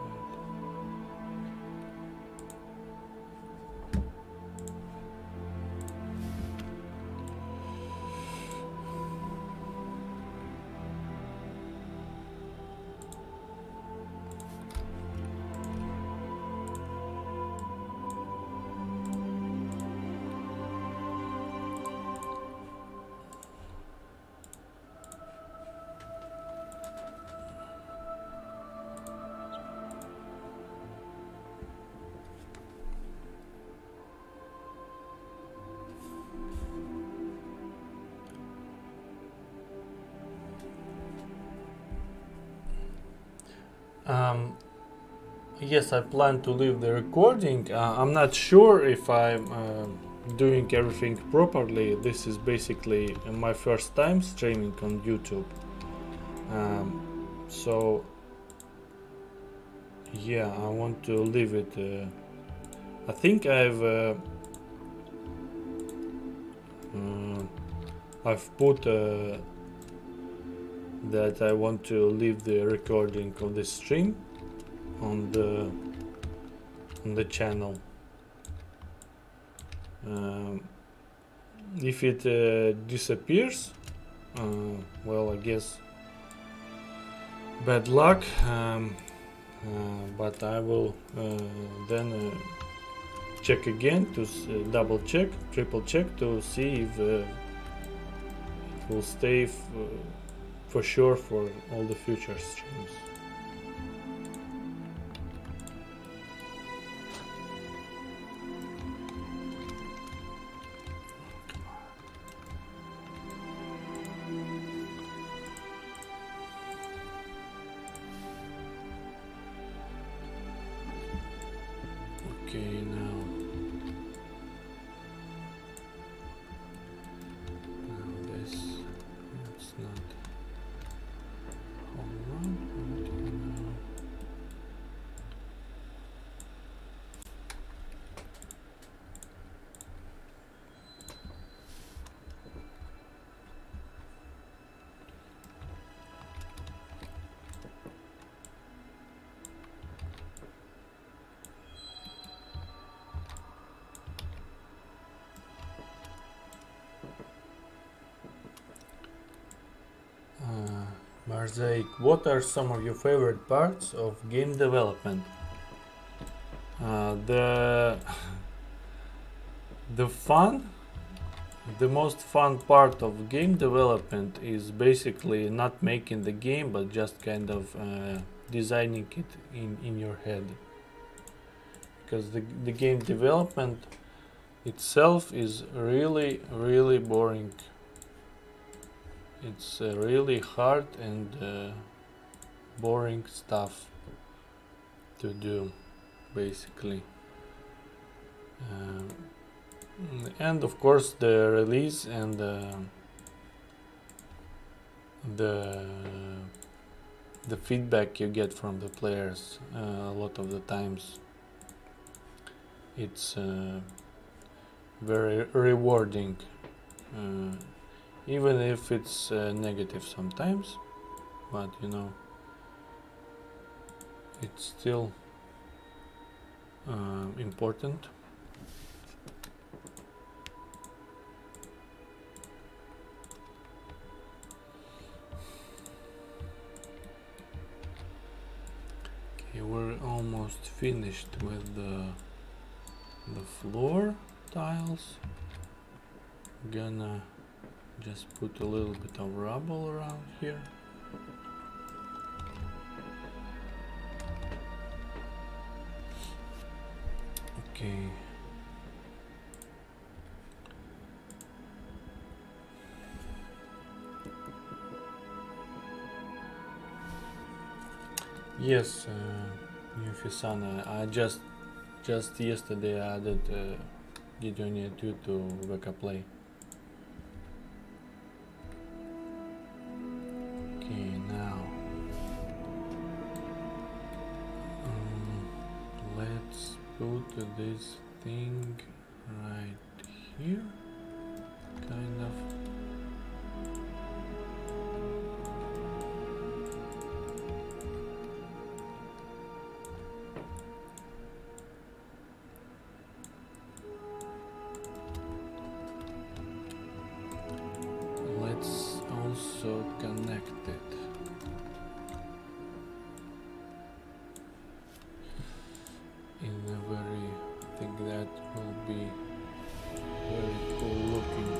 Yes, I plan to leave the recording. I'm not sure if I'm doing everything properly. This is basically my first time streaming on YouTube. So yeah, I want to leave it. I think I've put that I want to leave the recording of the stream on the channel. If it disappears, well, I guess bad luck. But I will then check again to double check, triple check to see if it will stay for sure for all the future streams. Okay, now this, it's not home run. Marzaic, what are some of your favorite parts of game development? The fun, the most fun part of game development is basically not making the game, but just kind of designing it in your head. Because the game development itself is really boring. It's really hard and boring stuff to do, basically. And of course the release and the feedback you get from the players, a lot of the times it's very rewarding, even if it's negative sometimes, but you know, it's still important. Okay, we're almost finished with the floor tiles. Gonna just put a little bit of rubble around here. Okay. Yes, Yufisana, I just yesterday added Gedonia 2 to Weka Play. Okay, now let's put this thing right here, kind of. Let's also connect it. In a very, I think that will be very cool looking.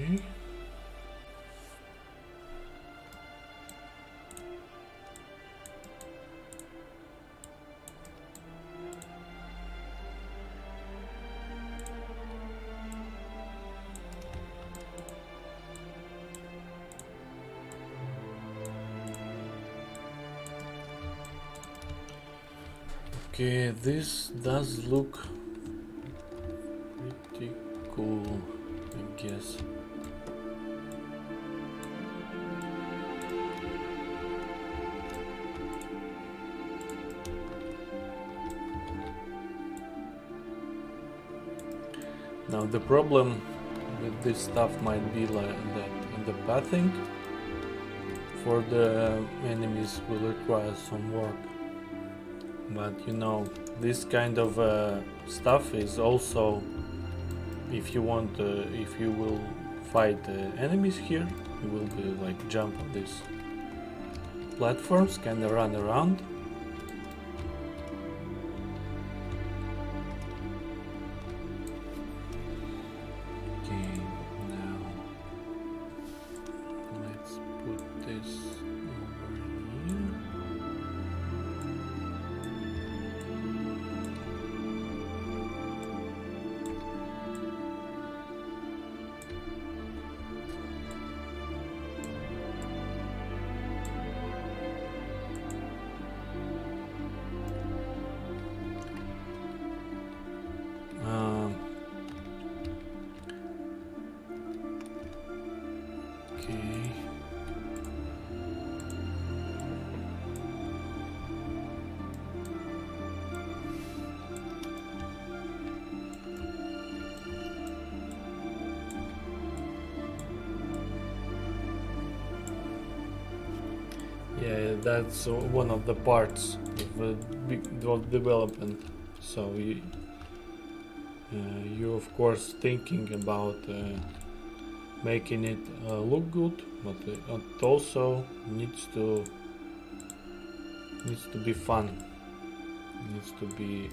Okay. Okay, this does look pretty cool, I guess. Now the problem with this stuff might be like that the pathing for the enemies will require some work. But you know, this kind of stuff is also, if you want, if you will fight enemies here, you will be like jump on these platforms, kind of run around. Okay, now let's put this over here. Okay. Yeah, that's one of the parts of development. So you of course thinking about making it look good, but it also needs to be fun. It needs to be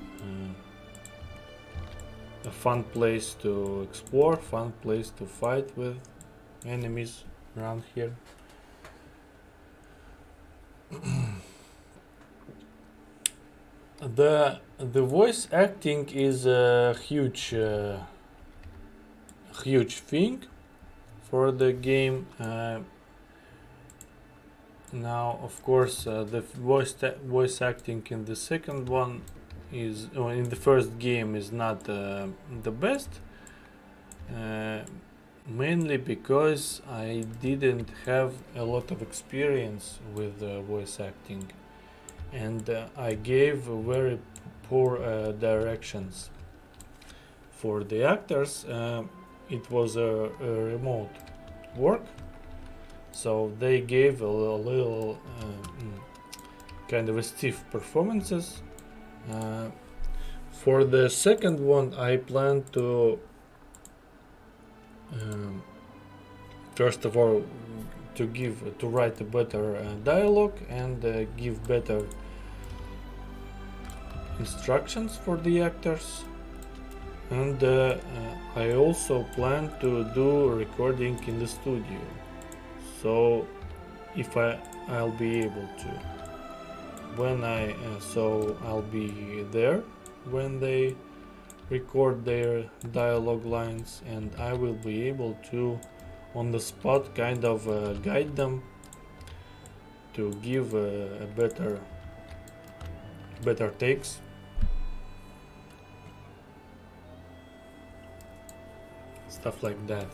a fun place to explore, fun place to fight with enemies around here. The voice acting is a huge thing for the game. Now, of course, the voice acting in the second one in the first game is not the best, mainly because I didn't have a lot of experience with voice acting, and I gave very poor directions for the actors. It was a remote work, so they gave a little kind of a stiff performances. For the second one, I plan to first of all to write a better dialogue and give better instructions for the actors, and I also plan to do recording in the studio, so if I'll be able to, when I'll be there when they record their dialogue lines, and I will be able to on the spot kind of guide them to give a better takes. Stuff like that.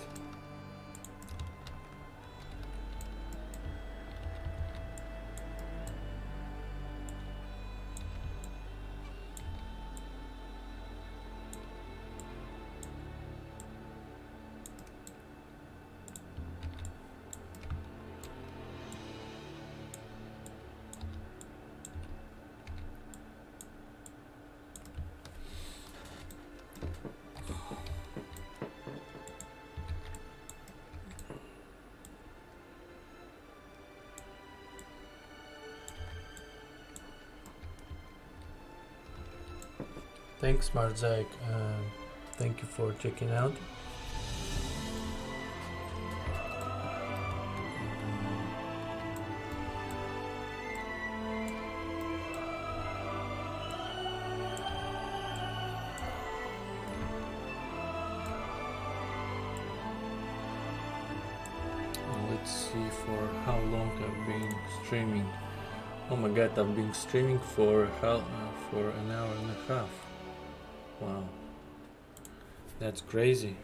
Thanks, Marzak. Thank you for checking out. Let's see for how long I've been streaming. Oh my god, I've been streaming for an hour and a half. Wow, that's crazy.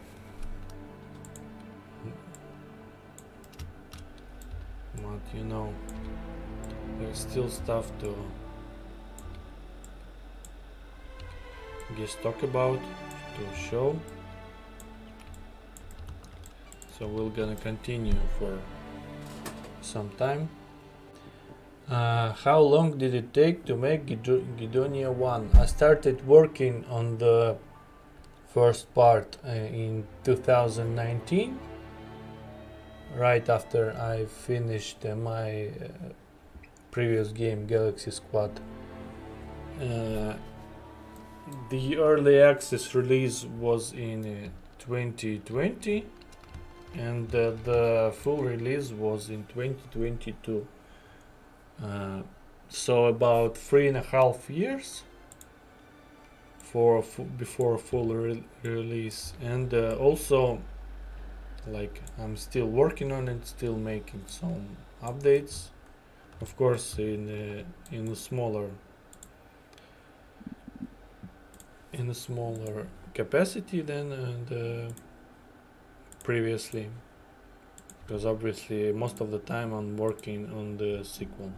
But you know, there's still stuff to just talk about, to show. So we're gonna continue for some time. How long did it take to make Gedonia 1? I started working on the first part in 2019, right after I finished my previous game, Galaxy Squad. The early access release was in 2020, and the full release was in 2022. So about 3.5 years before full release, and also like I'm still working on it, still making some updates, of course in a smaller capacity than previously, because obviously most of the time I'm working on the sequel.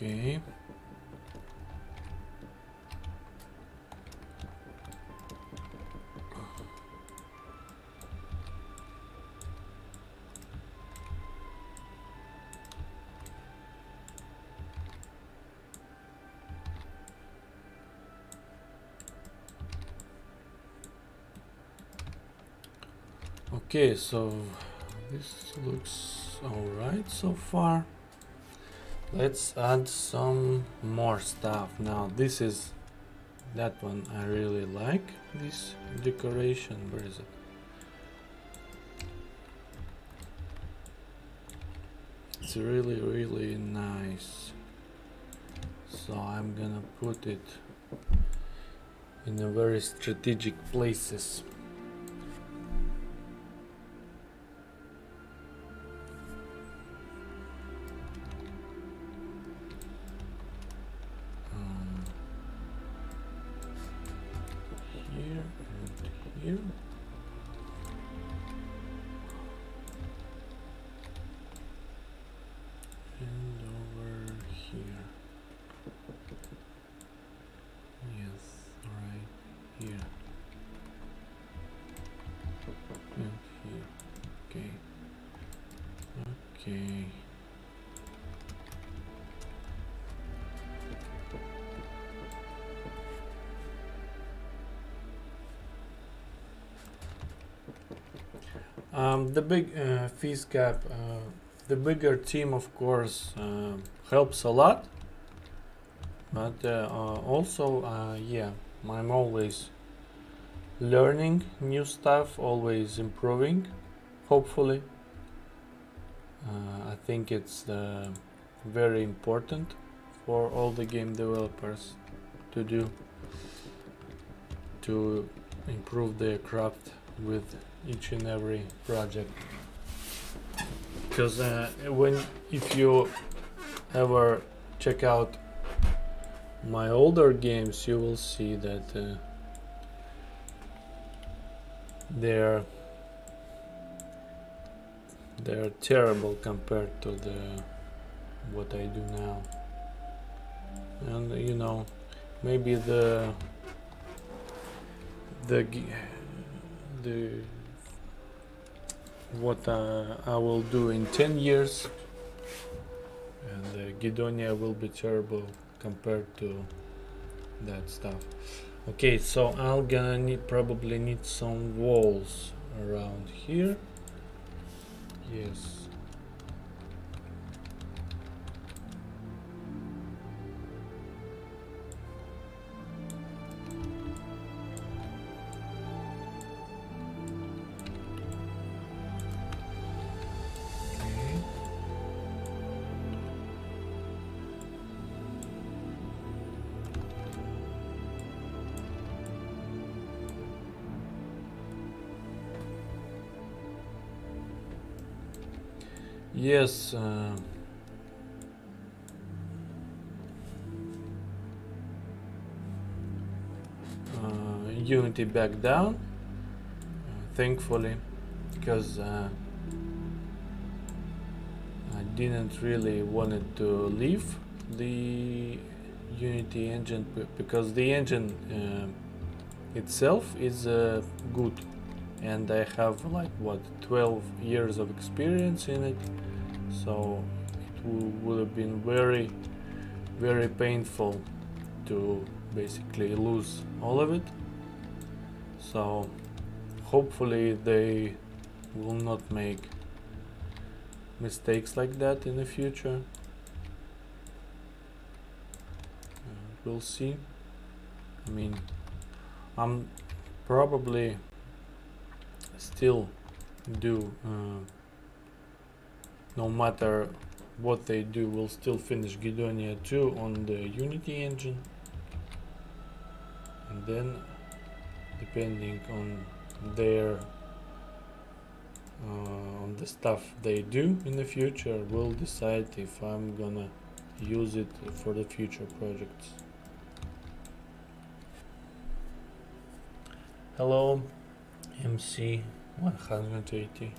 Okay. Okay, so this looks alright so far. Let's add some more stuff. Now this is that one I really like, this decoration. Where is it? It's really nice. So I'm gonna put it in a very strategic places. Here and here. And over here. Yes, right here. And here. Okay. Okay. The big fees cap, the bigger team, of course, helps a lot. But also, yeah, I'm always learning new stuff, always improving, hopefully. I think it's very important for all the game developers to do, to improve their craft with each and every project. Because if you ever check out my older games, you will see that they're terrible compared to what I do now. And you know, maybe the what I will do in 10 years, and Gedonia will be terrible compared to that stuff. Okay, so I'm gonna probably need some walls around here. Yes. Yes, Unity back down, thankfully, because I didn't really wanted to leave the Unity engine because the engine itself is good, and I have like what 12 years of experience in it, so it would have been very painful to basically lose all of it. So hopefully they will not make mistakes like that in the future. We'll see. I mean, I'm probably still do no matter what they do, we'll still finish Gedonia 2 on the Unity engine, and then depending on their on the stuff they do in the future, we'll decide if I'm gonna use it for the future projects. Hello, MC 180.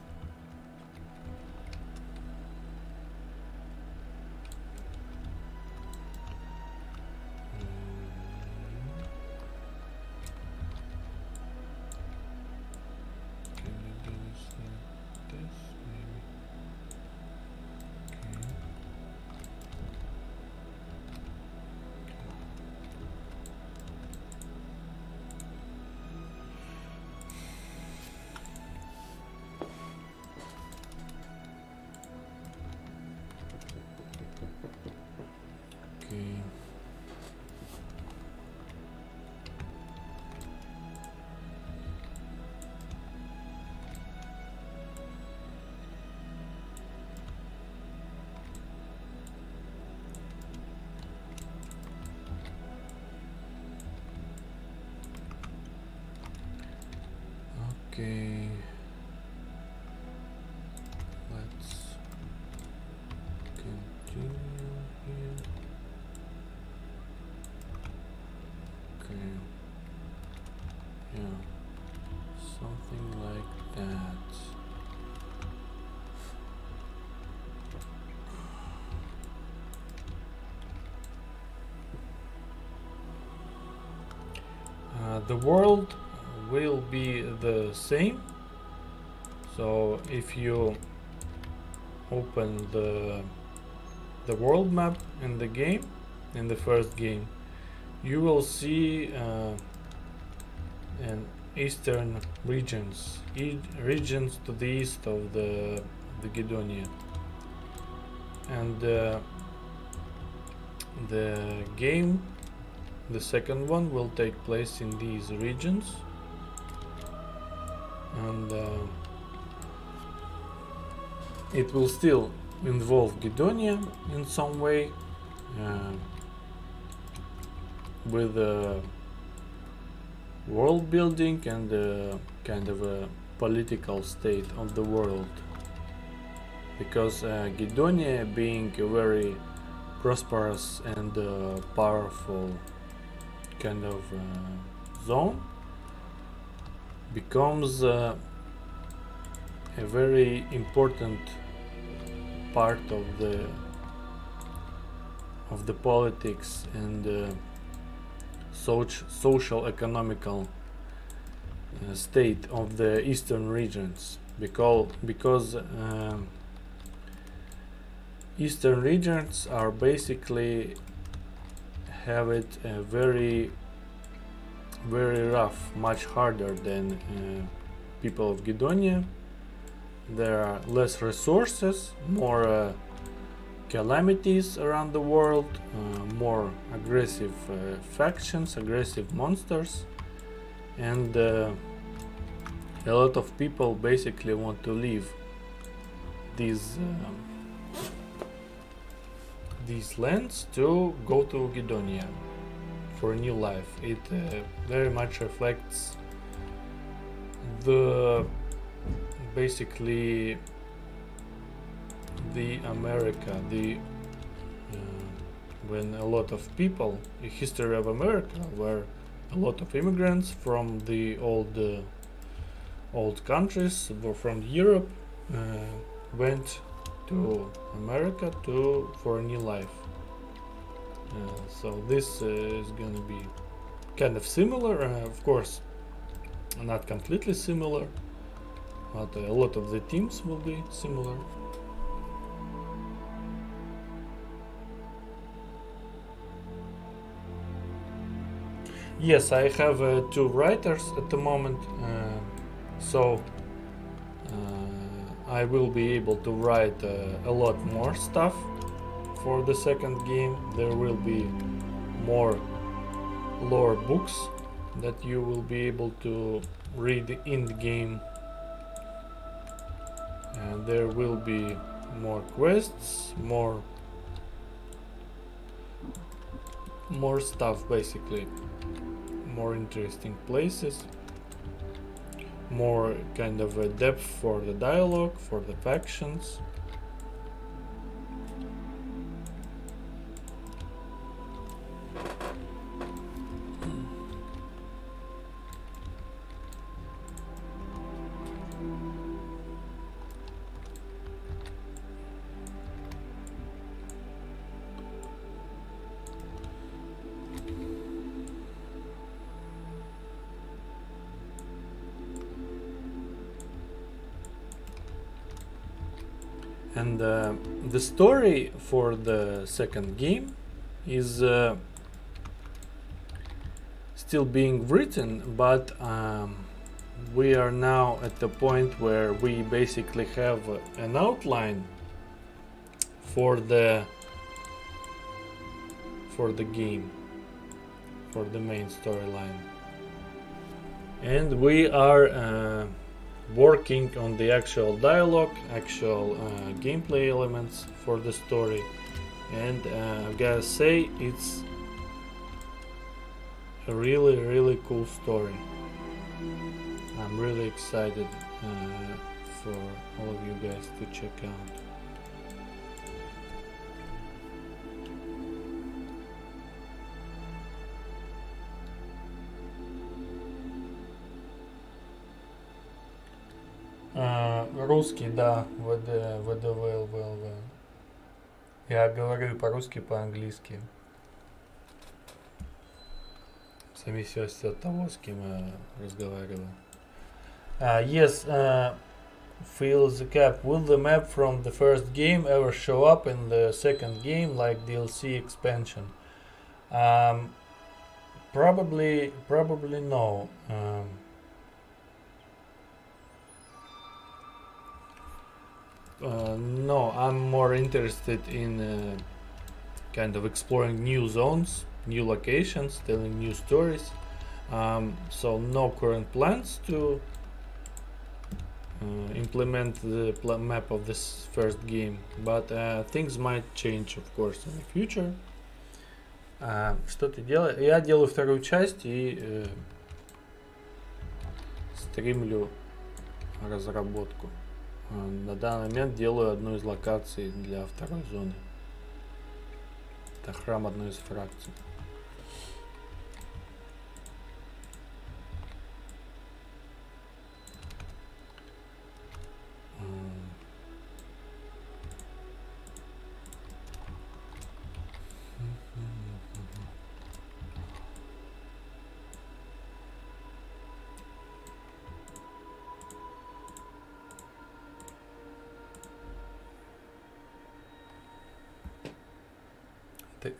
Okay. Let's continue here. Okay. Yeah. Something like that. The world will be the same. So if you open the world map in the game, in the first game, you will see an eastern regions, regions to the east of the Gedonia, and the game, the second one, will take place in these regions, and it will still involve Gedonia in some way, with world building and kind of a political state of the world, because Gedonia, being a very prosperous and powerful kind of zone, becomes a very important part of the politics and social economical state of the eastern regions, because eastern regions are basically have it very rough, much harder than people of Gedonia. There are less resources, more calamities around the world, more aggressive factions, aggressive monsters, and a lot of people basically want to leave these lands to go to Gedonia for a new life. It very much reflects the basically the America, when a lot of people, the history of America, where a lot of immigrants from the old countries, from Europe, went to America for a new life. So this is gonna be kind of similar, of course, not completely similar, but a lot of the themes will be similar. Yes, I have 2 writers at the moment, so I will be able to write a lot more stuff for the second game. There will be more lore books that you will be able to read in the game, and there will be more quests, more stuff, basically more interesting places, more kind of a depth for the dialogue, for the factions. And the story for the second game is still being written, but we are now at the point where we basically have an outline for the game, for the main storyline, and we are working on the actual dialogue, actual gameplay elements for the story, and I gotta say, it's a really cool story. I'm really excited for all of you guys to check out. Русский, да, ВДВЛ. Я говорю и по-русски, и по-английски. В зависимости от того, с кем я разговариваю. Yes, fill the gap. Will the map from the first game ever show up in the second game, like DLC expansion? Probably no. No, I'm more interested in kind of exploring new zones, new locations, telling new stories. So no current plans to implement the map of this first game, but things might change, of course, in the future. Что ты делаешь? Я делаю вторую часть и стримлю разработку. На данный момент делаю одну из локаций для второй зоны. Это храм одной из фракций.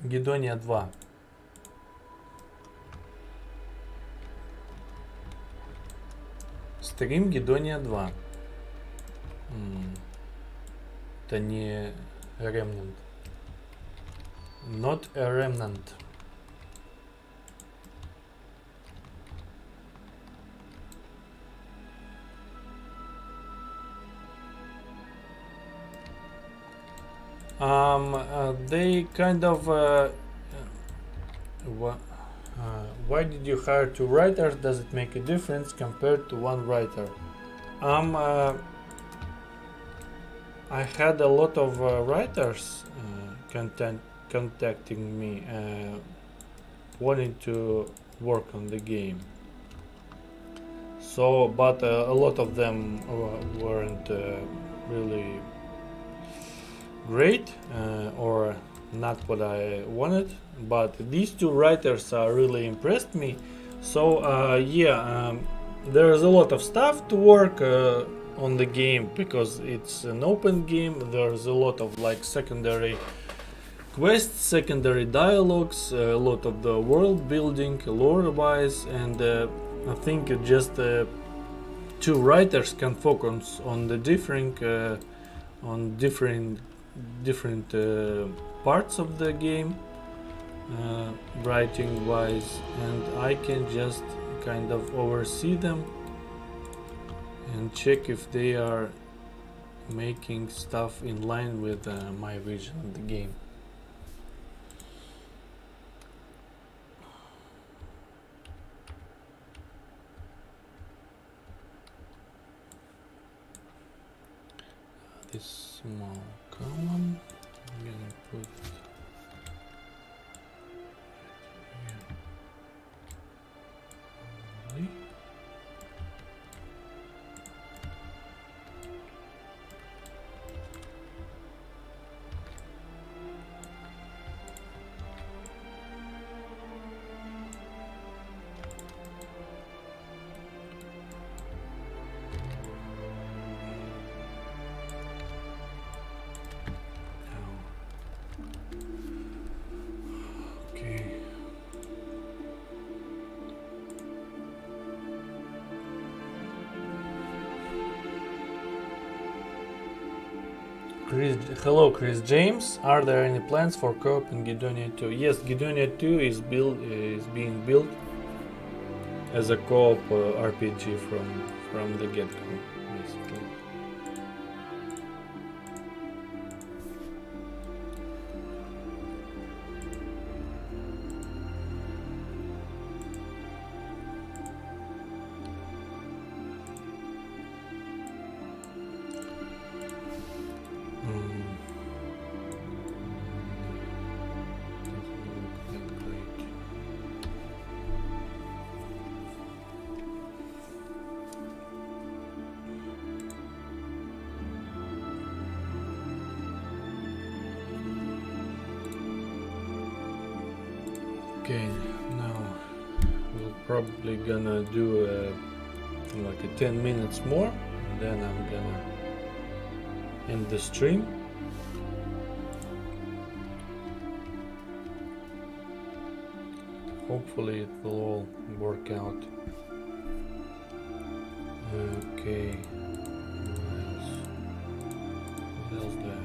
Gedonia 2. Стрим Gedonia 2. Это не Remnant. Not a Remnant. They kind of why did you hire two writers? Does it make a difference compared to one writer? I had a lot of writers contacting me, wanting to work on the game. So, but a lot of them weren't really great or not what I wanted, but these two writers really impressed me. So there's a lot of stuff to work on the game because it's an open game. There's a lot of like secondary quests, secondary dialogues, a lot of the world building, lore wise, and I think just two writers can focus on the different parts of the game, writing wise, and I can just kind of oversee them and check if they are making stuff in line with my vision of the game. This small column, I'm gonna put here. Hello, Chris James. Are there any plans for co-op in Gedonia 2? Yes, Gedonia 2 is being built as a co-op RPG from the get-go, basically. Okay, now we're probably gonna do like a 10 minutes more, and then I'm gonna end the stream. Hopefully it will all work out. Okay, what else do I have?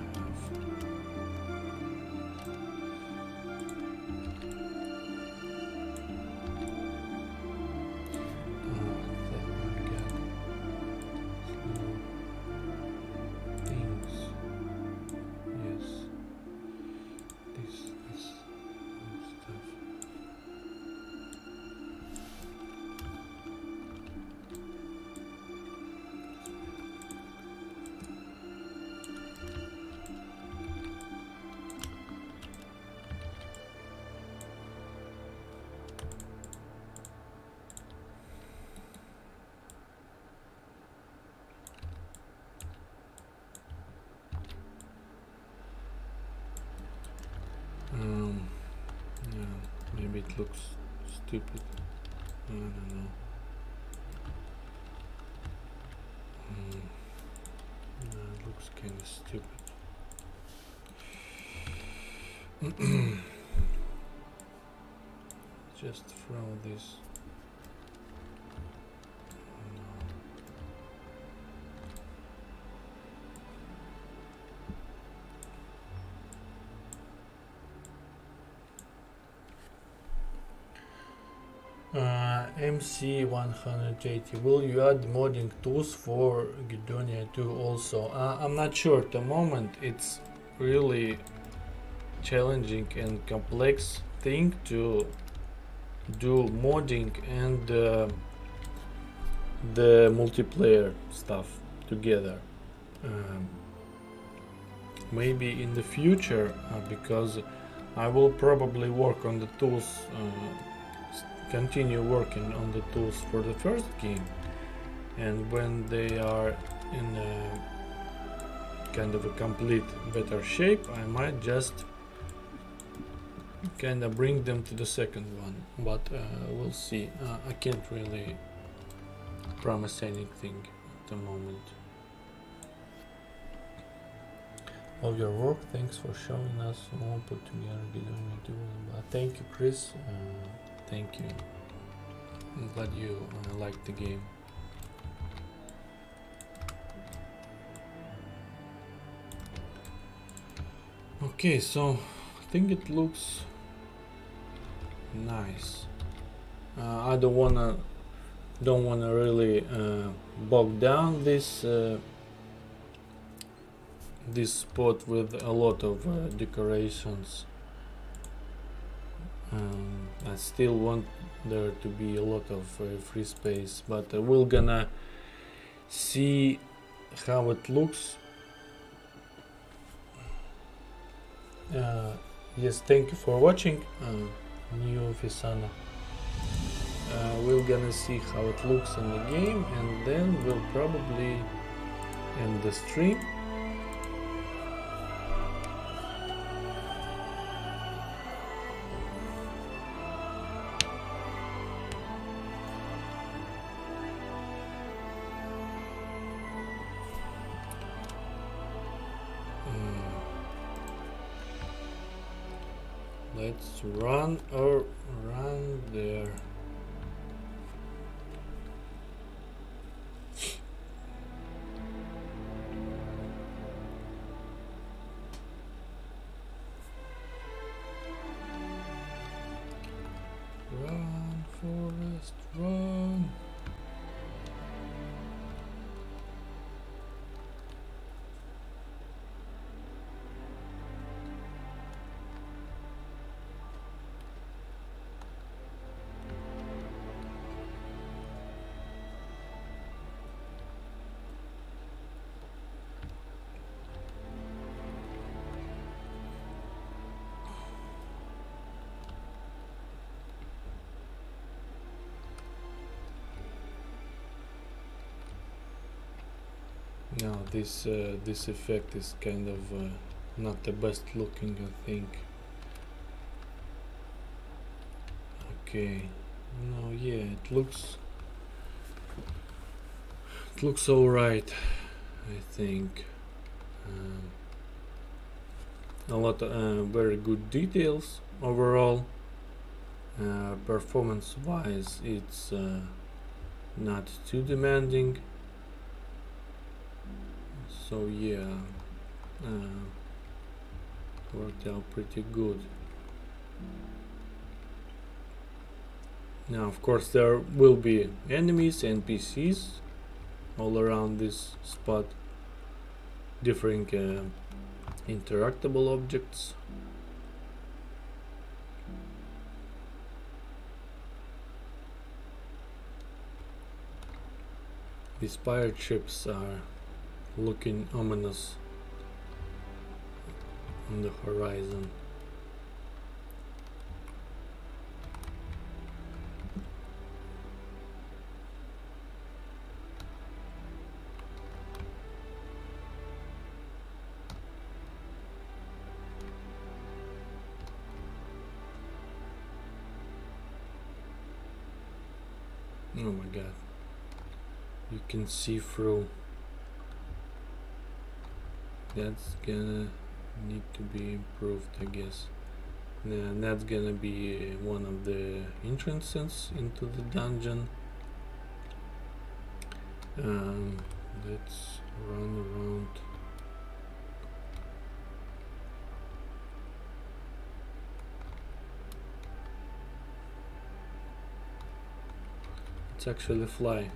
Yeah, maybe it looks stupid. I don't know. No, it looks kind of stupid. Just throw this. MC180, will you add modding tools for Gedonia 2 also? I'm not sure at the moment. It's really challenging and complex thing to do modding and the multiplayer stuff together. Maybe in the future, because I will probably work on the tools, continue working on the tools for the first game, and when they are in a kind of a complete better shape, I might just kind of bring them to the second one, but we'll see. I can't really promise anything at the moment. Of your work, thanks for showing us all put together Gedonia 2. Thank you, Chris. Thank you. I'm glad you liked the game. Okay, so I think it looks nice. I don't wanna really bog down this this spot with a lot of decorations. I still want there to be a lot of free space, but we're gonna see how it looks. Yes, thank you for watching, New Fisana. We're gonna see how it looks in the game, and then we'll probably end the stream. Let's run there. Run, Forest, run. No, this effect is kind of not the best looking, I think. Okay. No, yeah, it looks all right, I think. A lot of very good details overall. Performance wise, it's not too demanding, so yeah, worked out pretty good. Now of course there will be enemies, NPCs all around this spot, different interactable objects. These pirate ships are looking ominous on the horizon. Oh my god, you can see through. That's gonna need to be improved, I guess. And that's gonna be one of the entrances into the dungeon. Let's run around. Let's actually fly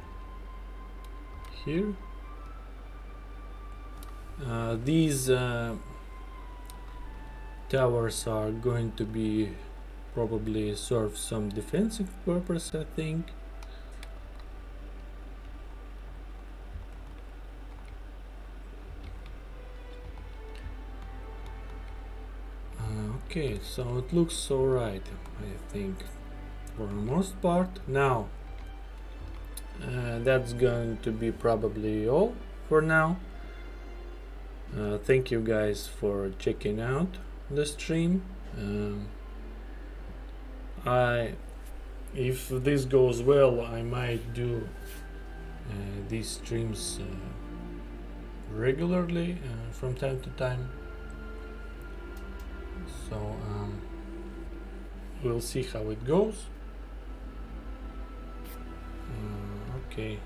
here. These towers are going to be probably serve some defensive purpose, I think. Okay, so it looks alright, I think, for the most part. Now, that's going to be probably all for now. Thank you guys for checking out the stream. If this goes well, I might do these streams regularly from time to time. So we'll see how it goes. Okay,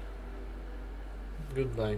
goodbye.